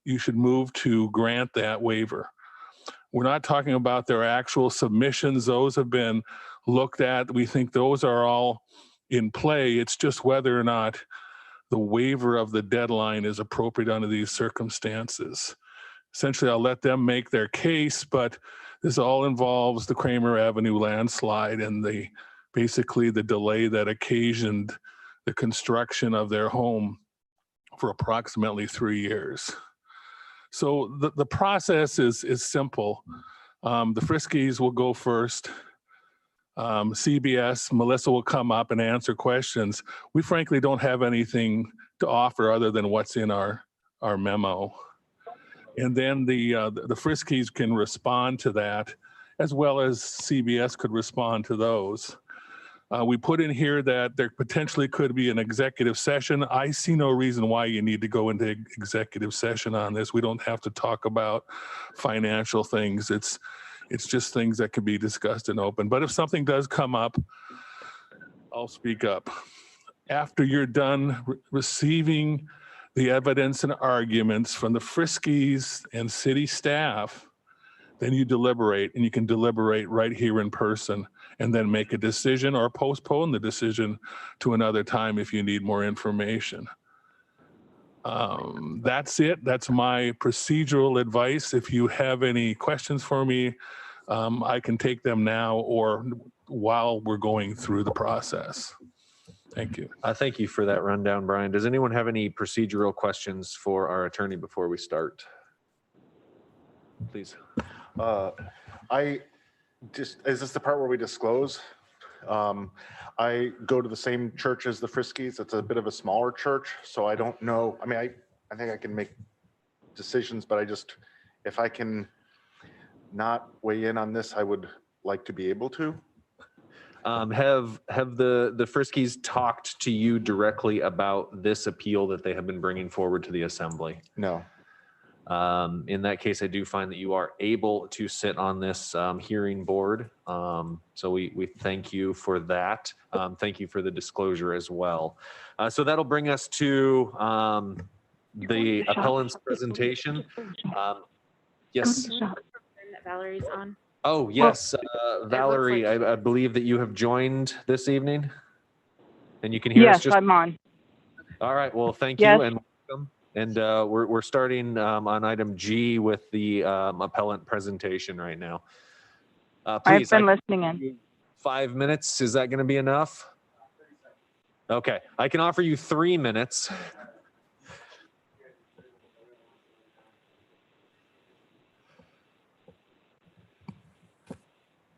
you should move to grant that waiver. We're not talking about their actual submissions. Those have been looked at. We think those are all in play. It's just whether or not the waiver of the deadline is appropriate under these circumstances. Essentially, I'll let them make their case, but this all involves the Kramer Avenue landslide and basically the delay that occasioned the construction of their home for approximately 3 years. So the process is simple. The Friskies will go first. CBS, Melissa will come up and answer questions. We frankly don't have anything to offer other than what's in our memo. And then the Friskies can respond to that, as well as CBS could respond to those. We put in here that there potentially could be an executive session. I see no reason why you need to go into executive session on this. We don't have to talk about financial things. It's just things that can be discussed in open. But if something does come up, I'll speak up. After you're done receiving the evidence and arguments from the Friskies and city staff, then you deliberate, and you can deliberate right here in person and then make a decision or postpone the decision to another time if you need more information. That's it. That's my procedural advice. If you have any questions for me, I can take them now or while we're going through the process. Thank you. Thank you for that rundown, Brian. Does anyone have any procedural questions for our attorney before we start? Please. Is this the part where we disclose? I go to the same church as the Friskies. It's a bit of a smaller church, so I don't know. I mean, I think I can make decisions, but if I can not weigh in on this, I would like to be able to. Have the Friskies talked to you directly about this appeal that they have been bringing forward to the assembly? No. In that case, I do find that you are able to sit on this hearing board. So we thank you for that. Thank you for the disclosure as well. So that'll bring us to the appellant's presentation. Yes. Valerie's on. Oh, yes. Valerie, I believe that you have joined this evening and you can hear us. Yes, I'm on. All right. Well, thank Yes. you and welcome. And we're starting on item G with the appellant presentation right now. Please, I've been listening in. 5 minutes. Is that going to be enough? Okay. I can offer you 3 minutes.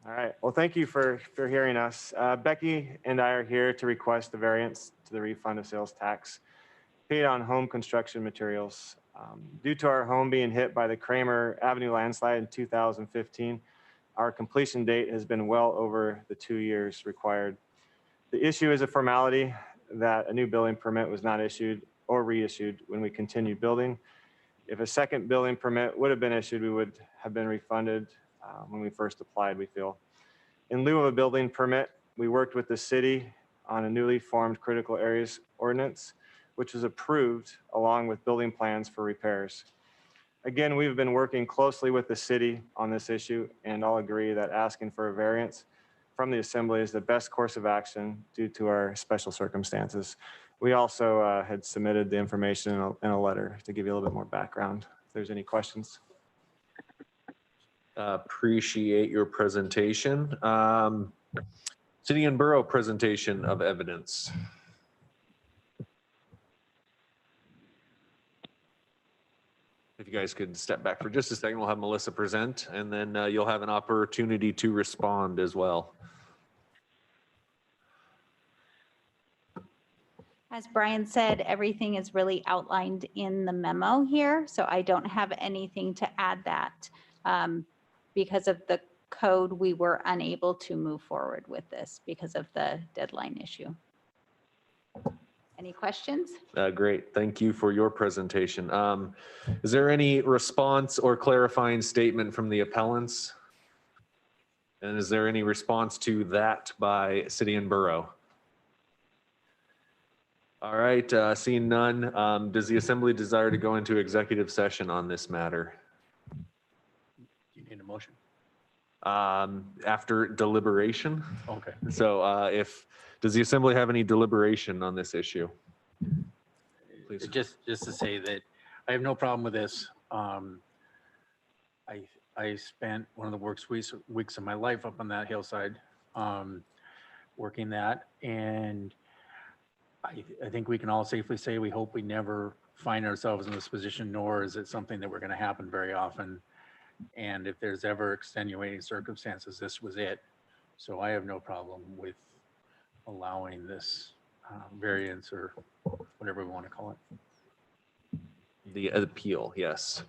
All right. Well, thank you for hearing us. Becky and I are here to request the variance to the refund of sales tax paid on home construction materials. Due to our home being hit by the Kramer Avenue landslide in 2015, our completion date has been well over the 2 years required. The issue is a formality that a new building permit was not issued or reissued when we continued building. If a second building permit would have been issued, we would have been refunded when we first applied, we feel. In lieu of a building permit, we worked with the city on a newly formed critical areas ordinance, which was approved along with building plans for repairs. Again, we've been working closely with the city on this issue and all agree that asking for a variance from the assembly is the best course of action due to our special circumstances. We also had submitted the information in a letter to give you a little bit more background. If there's any questions. Appreciate your presentation. City and Borough presentation of evidence. If you guys could step back for just a second, we'll have Melissa present, and then you'll have an opportunity to respond as well. As Brian said, everything is really outlined in the memo here, so I don't have anything to add that. Because of the code, we were unable to move forward with this because of the deadline issue. Any questions? Great, thank you for your presentation. Is there any response or clarifying statement from the appellants? And is there any response to that by City and Borough? All right, seeing none, does the assembly desire to go into executive session on this matter? Do you need a motion? After deliberation. Okay. So does the assembly have any deliberation on this issue? Please. Just to say that I have no problem with this. I spent one of the worst weeks of my life up on that hillside, working that. And I think we can all safely say we hope we never find ourselves in this position, nor is it something that we're going to happen very often. And if there's ever extenuating circumstances, this was it. So I have no problem with allowing this variance or whatever we want to call it. The appeal, yes.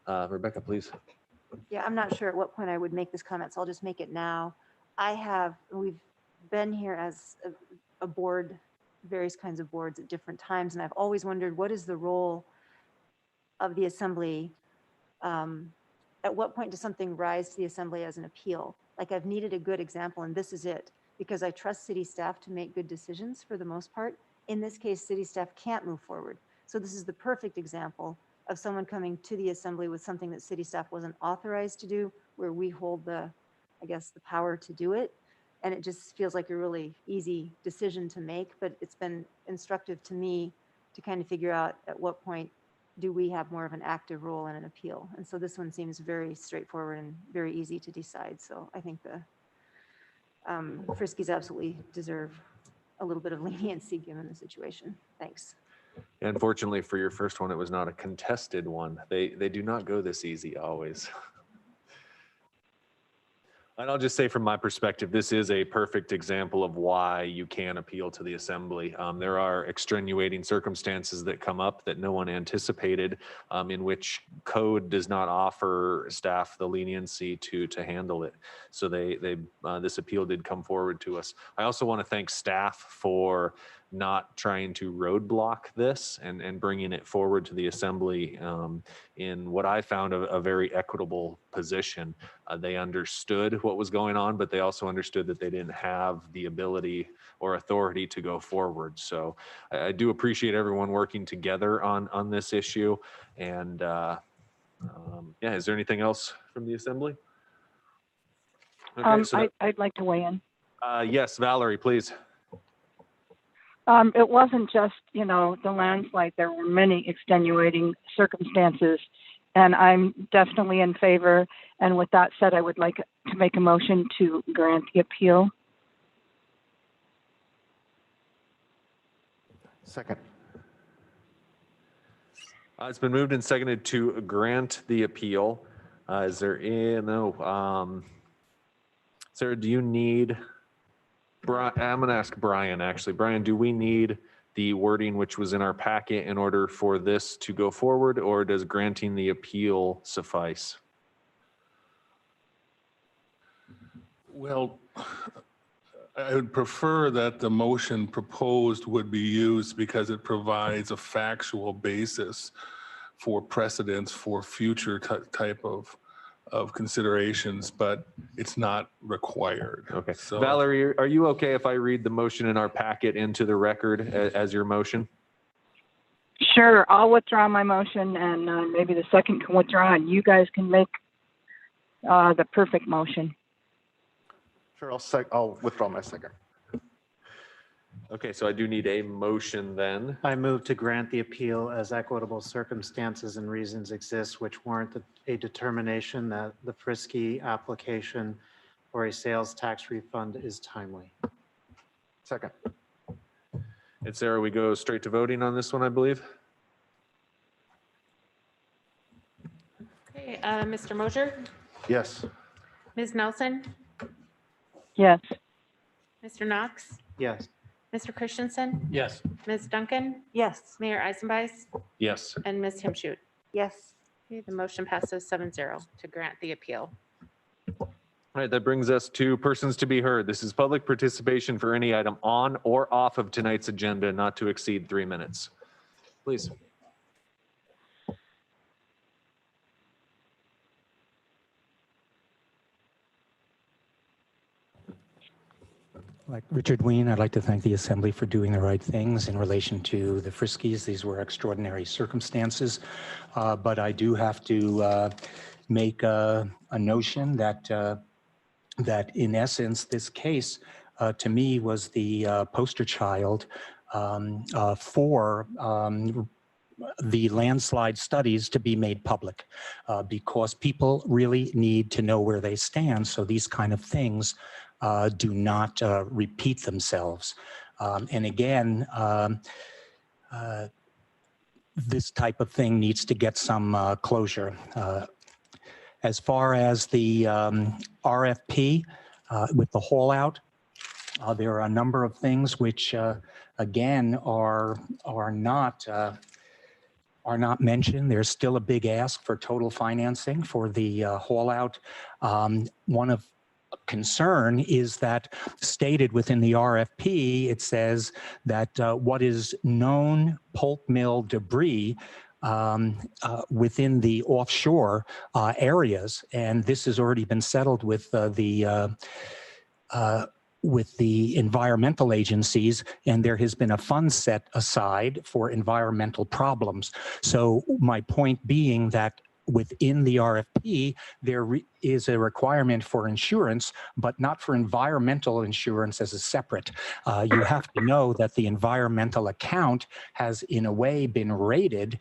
Rebecca, please. Yeah, I'm not sure at what point I would make this comment, so I'll just make it now. We've been here as a board, various kinds of boards at different times, and I've always wondered, what is the role of the assembly? At what point does something rise to the assembly as an appeal? Like, I've needed a good example, and this is it, because I trust city staff to make good decisions for the most part. In this case, city staff can't move forward. So this is the perfect example of someone coming to the assembly with something that city staff wasn't authorized to do, where we hold the power to do it. And it just feels like a really easy decision to make, but it's been instructive to me to kind of figure out at what point do we have more of an active role in an appeal. And so this one seems very straightforward and very easy to decide. So I think the Friskies absolutely deserve a little bit of leniency given the situation. Thanks. Unfortunately for your first one, it was not a contested one. They do not go this easy always. And I'll just say from my perspective, this is a perfect example of why you can appeal to the assembly. There are extenuating circumstances that come up that no one anticipated, in which code does not offer staff the leniency to handle it. So this appeal did come forward to us. I also want to thank staff for not trying to roadblock this and bringing it forward to the assembly in what I found a very equitable position. They understood what was going on, but they also understood that they didn't have the ability or authority to go forward. So I do appreciate everyone working together on this issue. And yeah, is there anything else from the assembly? Okay, so I'd like to weigh in. yes, Valerie, please. It wasn't just, the landslide. There were many extenuating circumstances, and I'm definitely in favor. And with that said, I would like to make a motion to grant the appeal. Second. It's been moved and seconded to grant the appeal. Is there Sarah, do you need, I'm going to ask Brian, actually. Brian, do we need the wording which was in our packet in order for this to go forward, or does granting the appeal suffice? Well, I would prefer that the motion proposed would be used because it provides a factual basis for precedents for future type of considerations, but it's not required. Okay. So, Valerie, are you okay if I read the motion in our packet into the record as your motion? Sure, I'll withdraw my motion, and maybe the second can withdraw, and you guys can make the perfect motion. Sure, I'll withdraw my second. Okay, so I do need a motion then. I move to grant the appeal as equitable circumstances and reasons exist which warrant a determination that the Frisky application for a sales tax refund is timely. Second. And Sarah, we go straight to voting on this one, I believe. Okay, Mr. Mosher, Yes. Ms. Nelson, Yes. Mr. Knox, Yes. Mr. Christensen, Yes. Ms. Duncan, Yes. Mayor Eisenbeis, Yes. and Ms. Himshoot. Yes. Okay, the motion passes 7-0 to grant the appeal. All right, that brings us to persons to be heard. This is public participation for any item on or off of tonight's agenda, not to exceed 3 minutes. Please. Like Richard Ween, I'd like to thank the Assembly for doing the right things in relation to the Friskies. These were extraordinary circumstances, but I do have to make a notion that that in essence, this case to me was the poster child for the landslide studies to be made public because people really need to know where they stand. So these kind of things do not repeat themselves. And again, this type of thing needs to get some closure. As far as the RFP with the haul out, there are a number of things which, again, are not mentioned. There's still a big ask for total financing for the haul out. One of concern is that stated within the RFP, it says that what is known pulp mill debris within the offshore areas, and this has already been settled with the environmental agencies, and there has been a fund set aside for environmental problems. So my point being that within the RFP, there is a requirement for insurance, but not for environmental insurance as a separate. You have to know that the environmental account has in a way been rated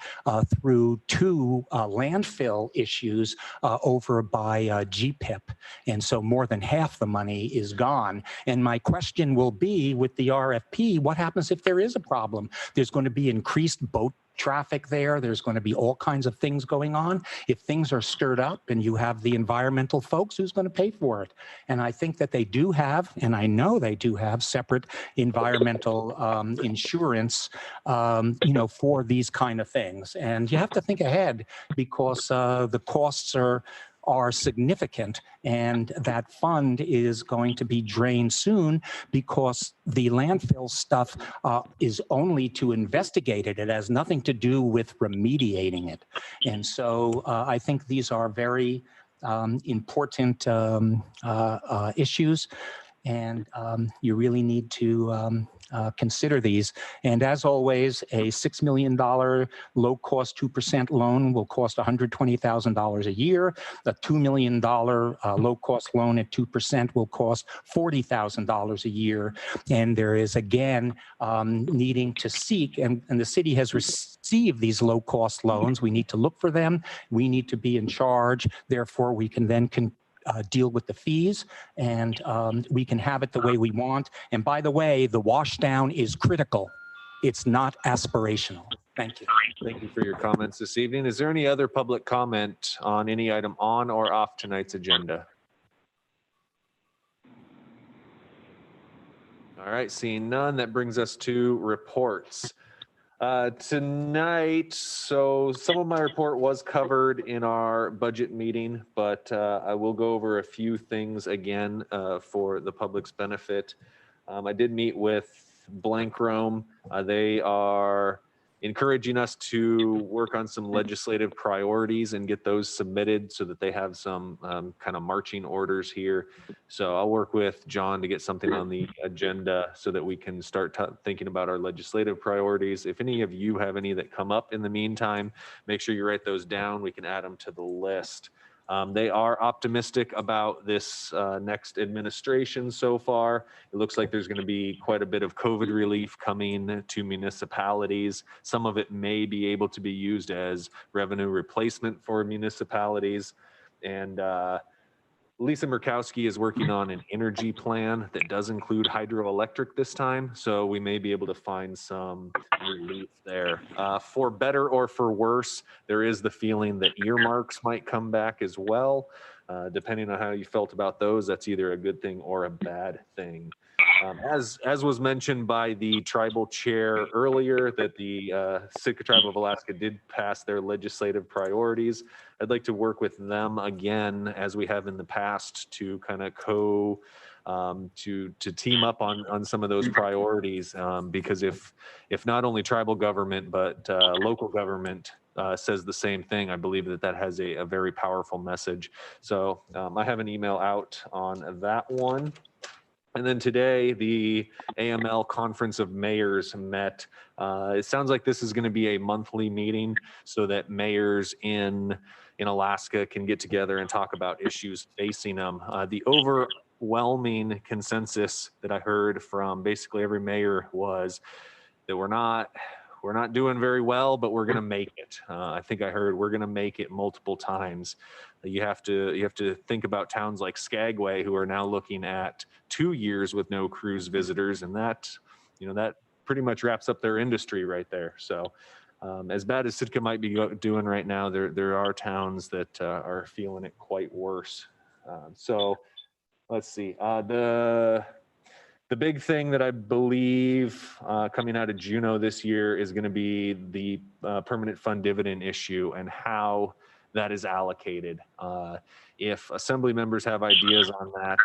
through 2 landfill issues over by GPIP. And so more than half the money is gone. And my question will be with the RFP, what happens if there is a problem? There's going to be increased boat traffic there. There's going to be all kinds of things going on. If things are stirred up and you have the environmental folks, who's going to pay for it? And I think that they do have, and I know they do have separate environmental insurance, for these kind of things. And you have to think ahead because the costs are are significant, and that fund is going to be drained soon because the landfill stuff is only to investigate it. It has nothing to do with remediating it. And so I think these are very important issues, and you really need to consider these. And as always, a $6 million low-cost 2% loan will cost $120,000 a year. The $2 million low-cost loan at 2% will cost $40,000 a year. And there is, again, needing to seek, and the city has received these low-cost loans. We need to look for them. We need to be in charge. Therefore, we can then deal with the fees, and we can have it the way we want. And by the way, the wash down is critical. It's not aspirational. Thank you. Thank you for your comments this evening. Is there any other public comment on any item on or off tonight's agenda? All right, seeing none, that brings us to reports. Tonight, so some of my report was covered in our budget meeting, but I will go over a few things again for the public's benefit. I did meet with Blank Rome. They are encouraging us to work on some legislative priorities and get those submitted so that they have some kind of marching orders here. So I'll work with John to get something on the agenda so that we can start thinking about our legislative priorities. If any of you have any that come up in the meantime, make sure you write those down. We can add them to the list. They are optimistic about this next administration so far. It looks like there's going to be quite a bit of COVID relief coming to municipalities. Some of it may be able to be used as revenue replacement for municipalities. And Lisa Murkowski is working on an energy plan that does include hydroelectric this time, so we may be able to find some relief there. For better or for worse, there is the feeling that earmarks might come back as well. Depending on how you felt about those, that's either a good thing or a bad thing. As was mentioned by the tribal chair earlier, that the Sitka Tribe of Alaska did pass their legislative priorities. I'd like to work with them again, as we have in the past, to kind of to team up on some of those priorities, because if not only tribal government, but local government says the same thing, I believe that has a very powerful message. So I have an email out on that one. And then today, the AML Conference of Mayors met. It sounds like this is going to be a monthly meeting so that mayors in Alaska can get together and talk about issues facing them. The overwhelming consensus that I heard from basically every mayor was that we're not doing very well, but we're going to make it. I think I heard we're going to make it multiple times. You have to think about towns like Skagway, who are now looking at 2 years with no cruise visitors, and that pretty much wraps up their industry right there. So as bad as Sitka might be doing right now, there are towns that are feeling it quite worse. So let's see. The big thing that I believe coming out of Juneau this year is going to be the permanent fund dividend issue and how that is allocated. If assembly members have ideas on that,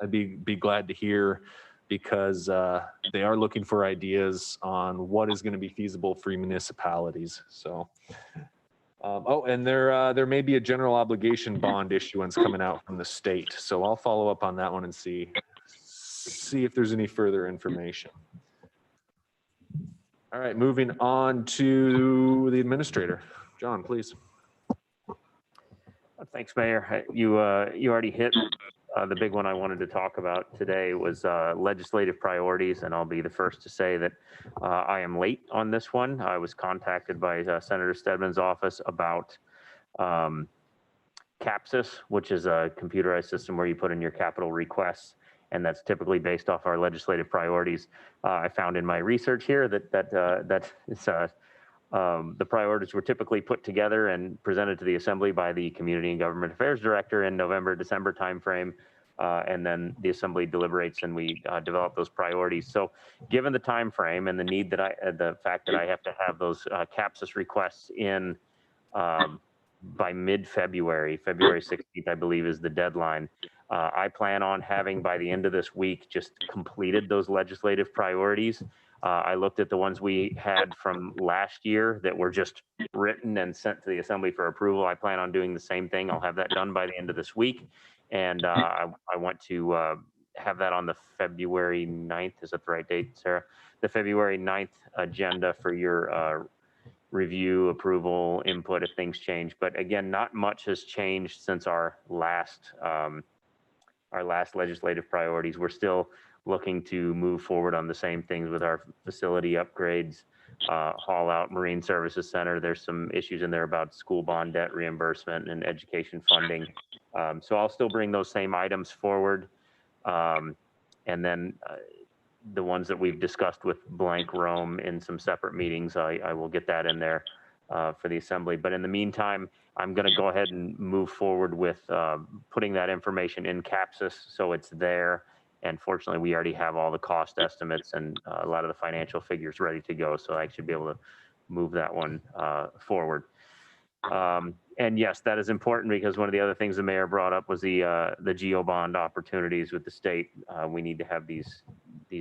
I'd be glad to hear, because they are looking for ideas on what is going to be feasible for municipalities. So, and there may be a general obligation bond issuance coming out from the state. So I'll follow up on that one and see if there's any further information. All right, moving on to the administrator. John, please. Thanks, Mayor. You already hit the big one I wanted to talk about today was legislative priorities, and I'll be the first to say that I am late on this one. I was contacted by Senator Stedman's office about CAPSIS, which is a computerized system where you put in your capital requests, and that's typically based off our legislative priorities. I found in my research here that it's the priorities were typically put together and presented to the Assembly by the Community and Government Affairs Director in November-December timeframe, and then the Assembly deliberates and we develop those priorities. So, given the time frame and the need that the fact that I have to have those CAPSIS requests in by mid-February. February 16th, I believe, is the deadline. I plan on having by the end of this week just completed those legislative priorities. I looked at the ones we had from last year that were just written and sent to the Assembly for approval. I plan on doing the same thing. I'll have that done by the end of this week. And I want to have that on the February 9th. Is that the right date, Sarah? The February 9th agenda for your review, approval, input if things change. But again, not much has changed since our last legislative priorities. We're still looking to move forward on the same things with our facility upgrades, haul out Marine Services Center. There's some issues in there about school bond debt reimbursement and education funding. So I'll still bring those same items forward. And then the ones that we've discussed with Blank Rome in some separate meetings, I will get that in there for the Assembly. But in the meantime, I'm going to go ahead and move forward with putting that information in CAPSIS so it's there. And fortunately, we already have all the cost estimates and a lot of the financial figures ready to go. So I should be able to move that one forward. And yes, that is important because one of the other things the mayor brought up was the GEO bond opportunities with the state. We need to have these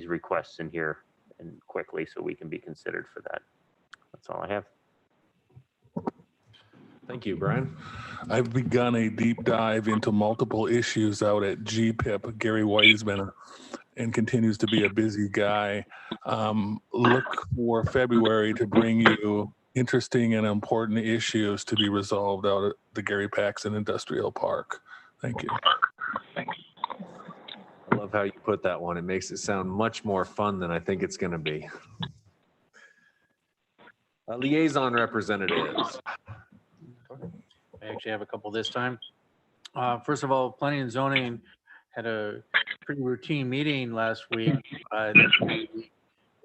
requests in here and quickly so we can be considered for that. That's all I have. Thank you, Brian. I've begun a deep dive into multiple issues out at GPIP. Gary White has been and continues to be a busy guy. Look for February to bring you interesting and important issues to be resolved out at the Gary Paxson Industrial Park. Thank you. I love how you put that one. It makes it sound much more fun than I think it's going to be. Liaison representatives. I actually have a couple this time. First of all, Planning and Zoning had a pretty routine meeting last week.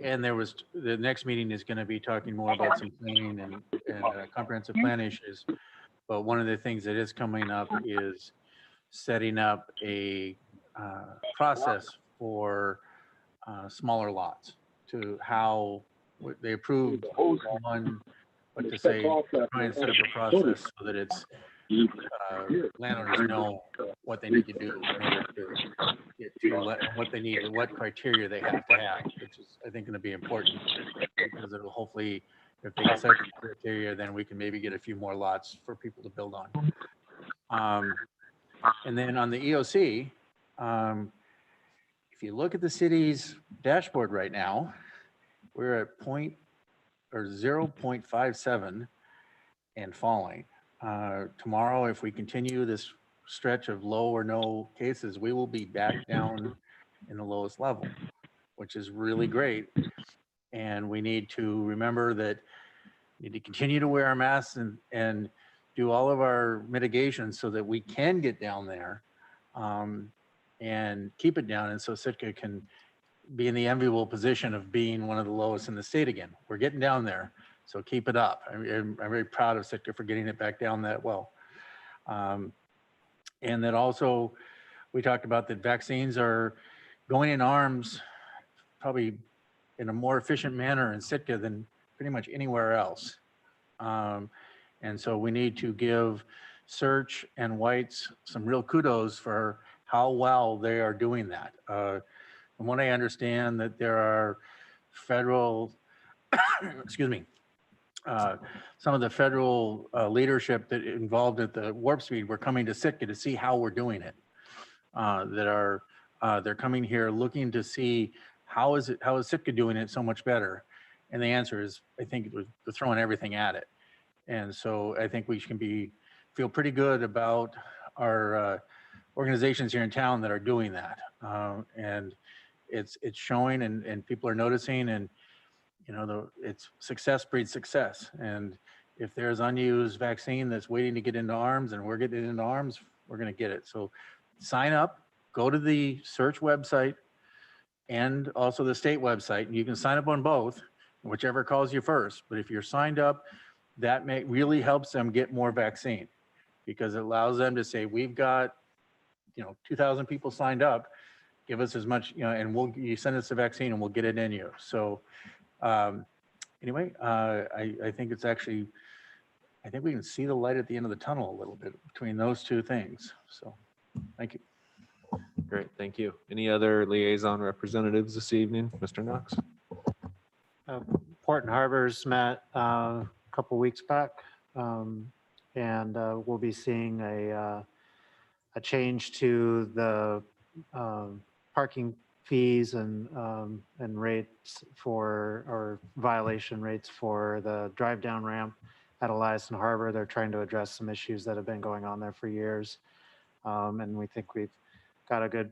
And there was, the next meeting is going to be talking more about some planning and comprehensive plan issues. But one of the things that is coming up is setting up a process for smaller lots to how they approved one, but to say, try and set up a process so that it's landowners know what they need to do in order to get to what they need and what criteria they have to have, which is, I think, going to be important because it'll hopefully, if they can set the criteria, then we can maybe get a few more lots for people to build on. And then on the EOC, if you look at the city's dashboard right now, we're at 0.57 and falling. Tomorrow, if we continue this stretch of low or no cases, we will be back down in the lowest level, which is really great. And we need to remember that we need to continue to wear our masks and do all of our mitigations so that we can get down there and keep it down. And so Sitka can be in the enviable position of being one of the lowest in the state again. We're getting down there, so keep it up. I'm very proud of Sitka for getting it back down that well. And then also, we talked about that vaccines are going in arms probably in a more efficient manner in Sitka than pretty much anywhere else. And so we need to give Search and Whites some real kudos for how well they are doing that. From what I understand, that there are federal, excuse me, some of the federal leadership that involved at the Warp Speed were coming to Sitka to see how we're doing it. They're coming here looking to see how is Sitka doing it so much better. And the answer is, I think we're throwing everything at it. And so I think we can feel pretty good about our organizations here in town that are doing that. And it's showing and people are noticing, and it's success breeds success. And if there's unused vaccine that's waiting to get into arms and we're getting into arms, we're going to get it. So sign up, go to the Search website and also the state website, and you can sign up on both, whichever calls you first. But if you're signed up, that really helps them get more vaccine, because it allows them to say, we've got 2,000 people signed up, give us as much, and you send us the vaccine and we'll get it in you. So anyway, I think it's actually I think we can see the light at the end of the tunnel a little bit between those two things. So, thank you. Great, thank you. Any other liaison representatives this evening? Mr. Knox? Port and Harbors met a couple weeks back, and we'll be seeing a change to the parking fees and rates for, or violation rates for the drive down ramp at Eliason Harbor. They're trying to address some issues that have been going on there for years. And we think we've got a good,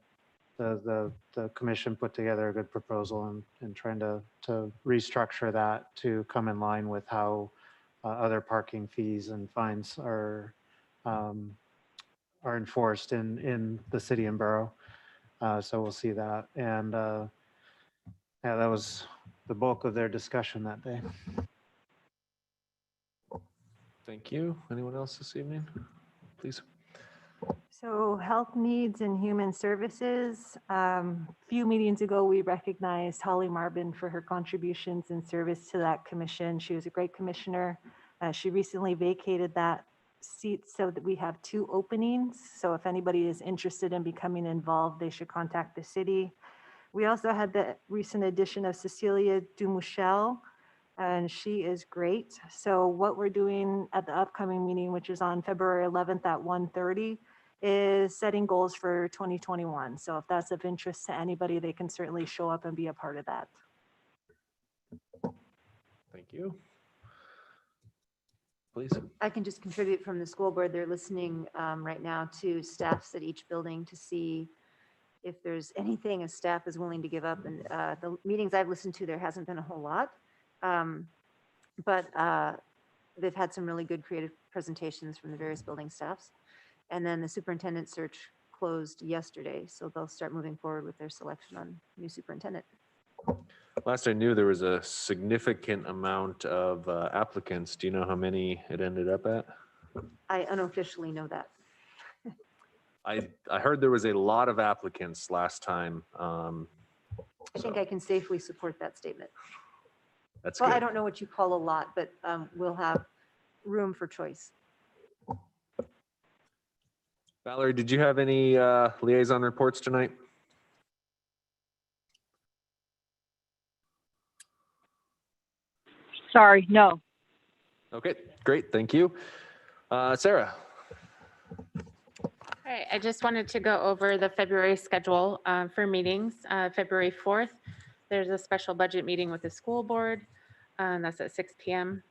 the commission put together a good proposal and trying to restructure that to come in line with how other parking fees and fines are enforced in the city and borough. So we'll see that. And yeah, that was the bulk of their discussion that day. Thank you. Anyone else this evening? Please. So Health Needs and Human Services. Few meetings ago, we recognized Holly Marbin for her contributions and service to that commission. She was a great commissioner. She recently vacated that seat so that we have 2 openings. So if anybody is interested in becoming involved, they should contact the city. We also had the recent addition of Cecilia Dumouchel, and she is great. So what we're doing at the upcoming meeting, which is on February 11th at 1:30, is setting goals for 2021. So if that's of interest to anybody, they can certainly show up and be a part of that. Thank you. Please. I can just contribute from the school board. They're listening right now to staffs at each building to see if there's anything a staff is willing to give up. And the meetings I've listened to, there hasn't been a whole lot. But they've had some really good creative presentations from the various building staffs. And then the superintendent search closed yesterday, so they'll start moving forward with their selection on new superintendent. Last I knew, there was a significant amount of applicants. Do you know how many it ended up at? I unofficially know that. I heard there was a lot of applicants last time. I think I can safely support that statement. That's Well, good. I don't know what you call a lot, but we'll have room for choice. Valerie, did you have any liaison reports tonight? Sorry, no. Okay, great, thank you. Sarah? All right, I just wanted to go over the February schedule for meetings. February 4th, there's a special budget meeting with the school board. That's at 6 p.m.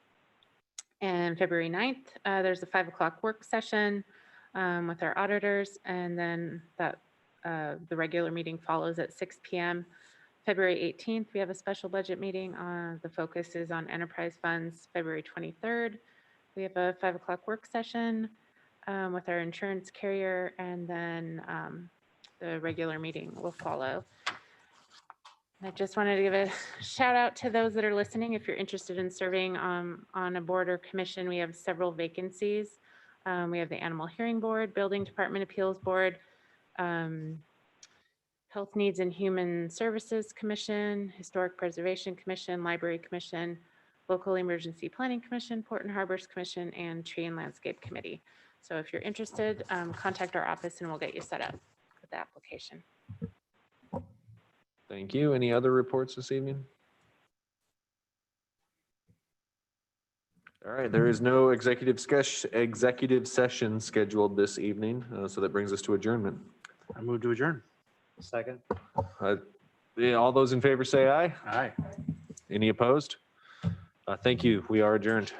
And February 9th, there's a 5 o'clock work session with our auditors. And then that the regular meeting follows at 6 p.m. February 18th, we have a special budget meeting. The focus is on enterprise funds. February 23rd, we have a 5 o'clock work session with our insurance carrier, and then the regular meeting will follow. I just wanted to give a shout out to those that are listening. If you're interested in serving on a board or commission, we have several vacancies. We have the Animal Hearing Board, Building Department Appeals Board, Health Needs and Human Services Commission, Historic Preservation Commission, Library Commission, Local Emergency Planning Commission, Port and Harbors Commission, and Tree and Landscape Committee. So if you're interested, contact our office and we'll get you set up with the application. Thank you. Any other reports this evening? All right, there is no executive session scheduled this evening, so that brings us to adjournment. I move to adjourn. Second. Yeah, all those in favor say aye. Aye. Any opposed? Thank you. We are adjourned.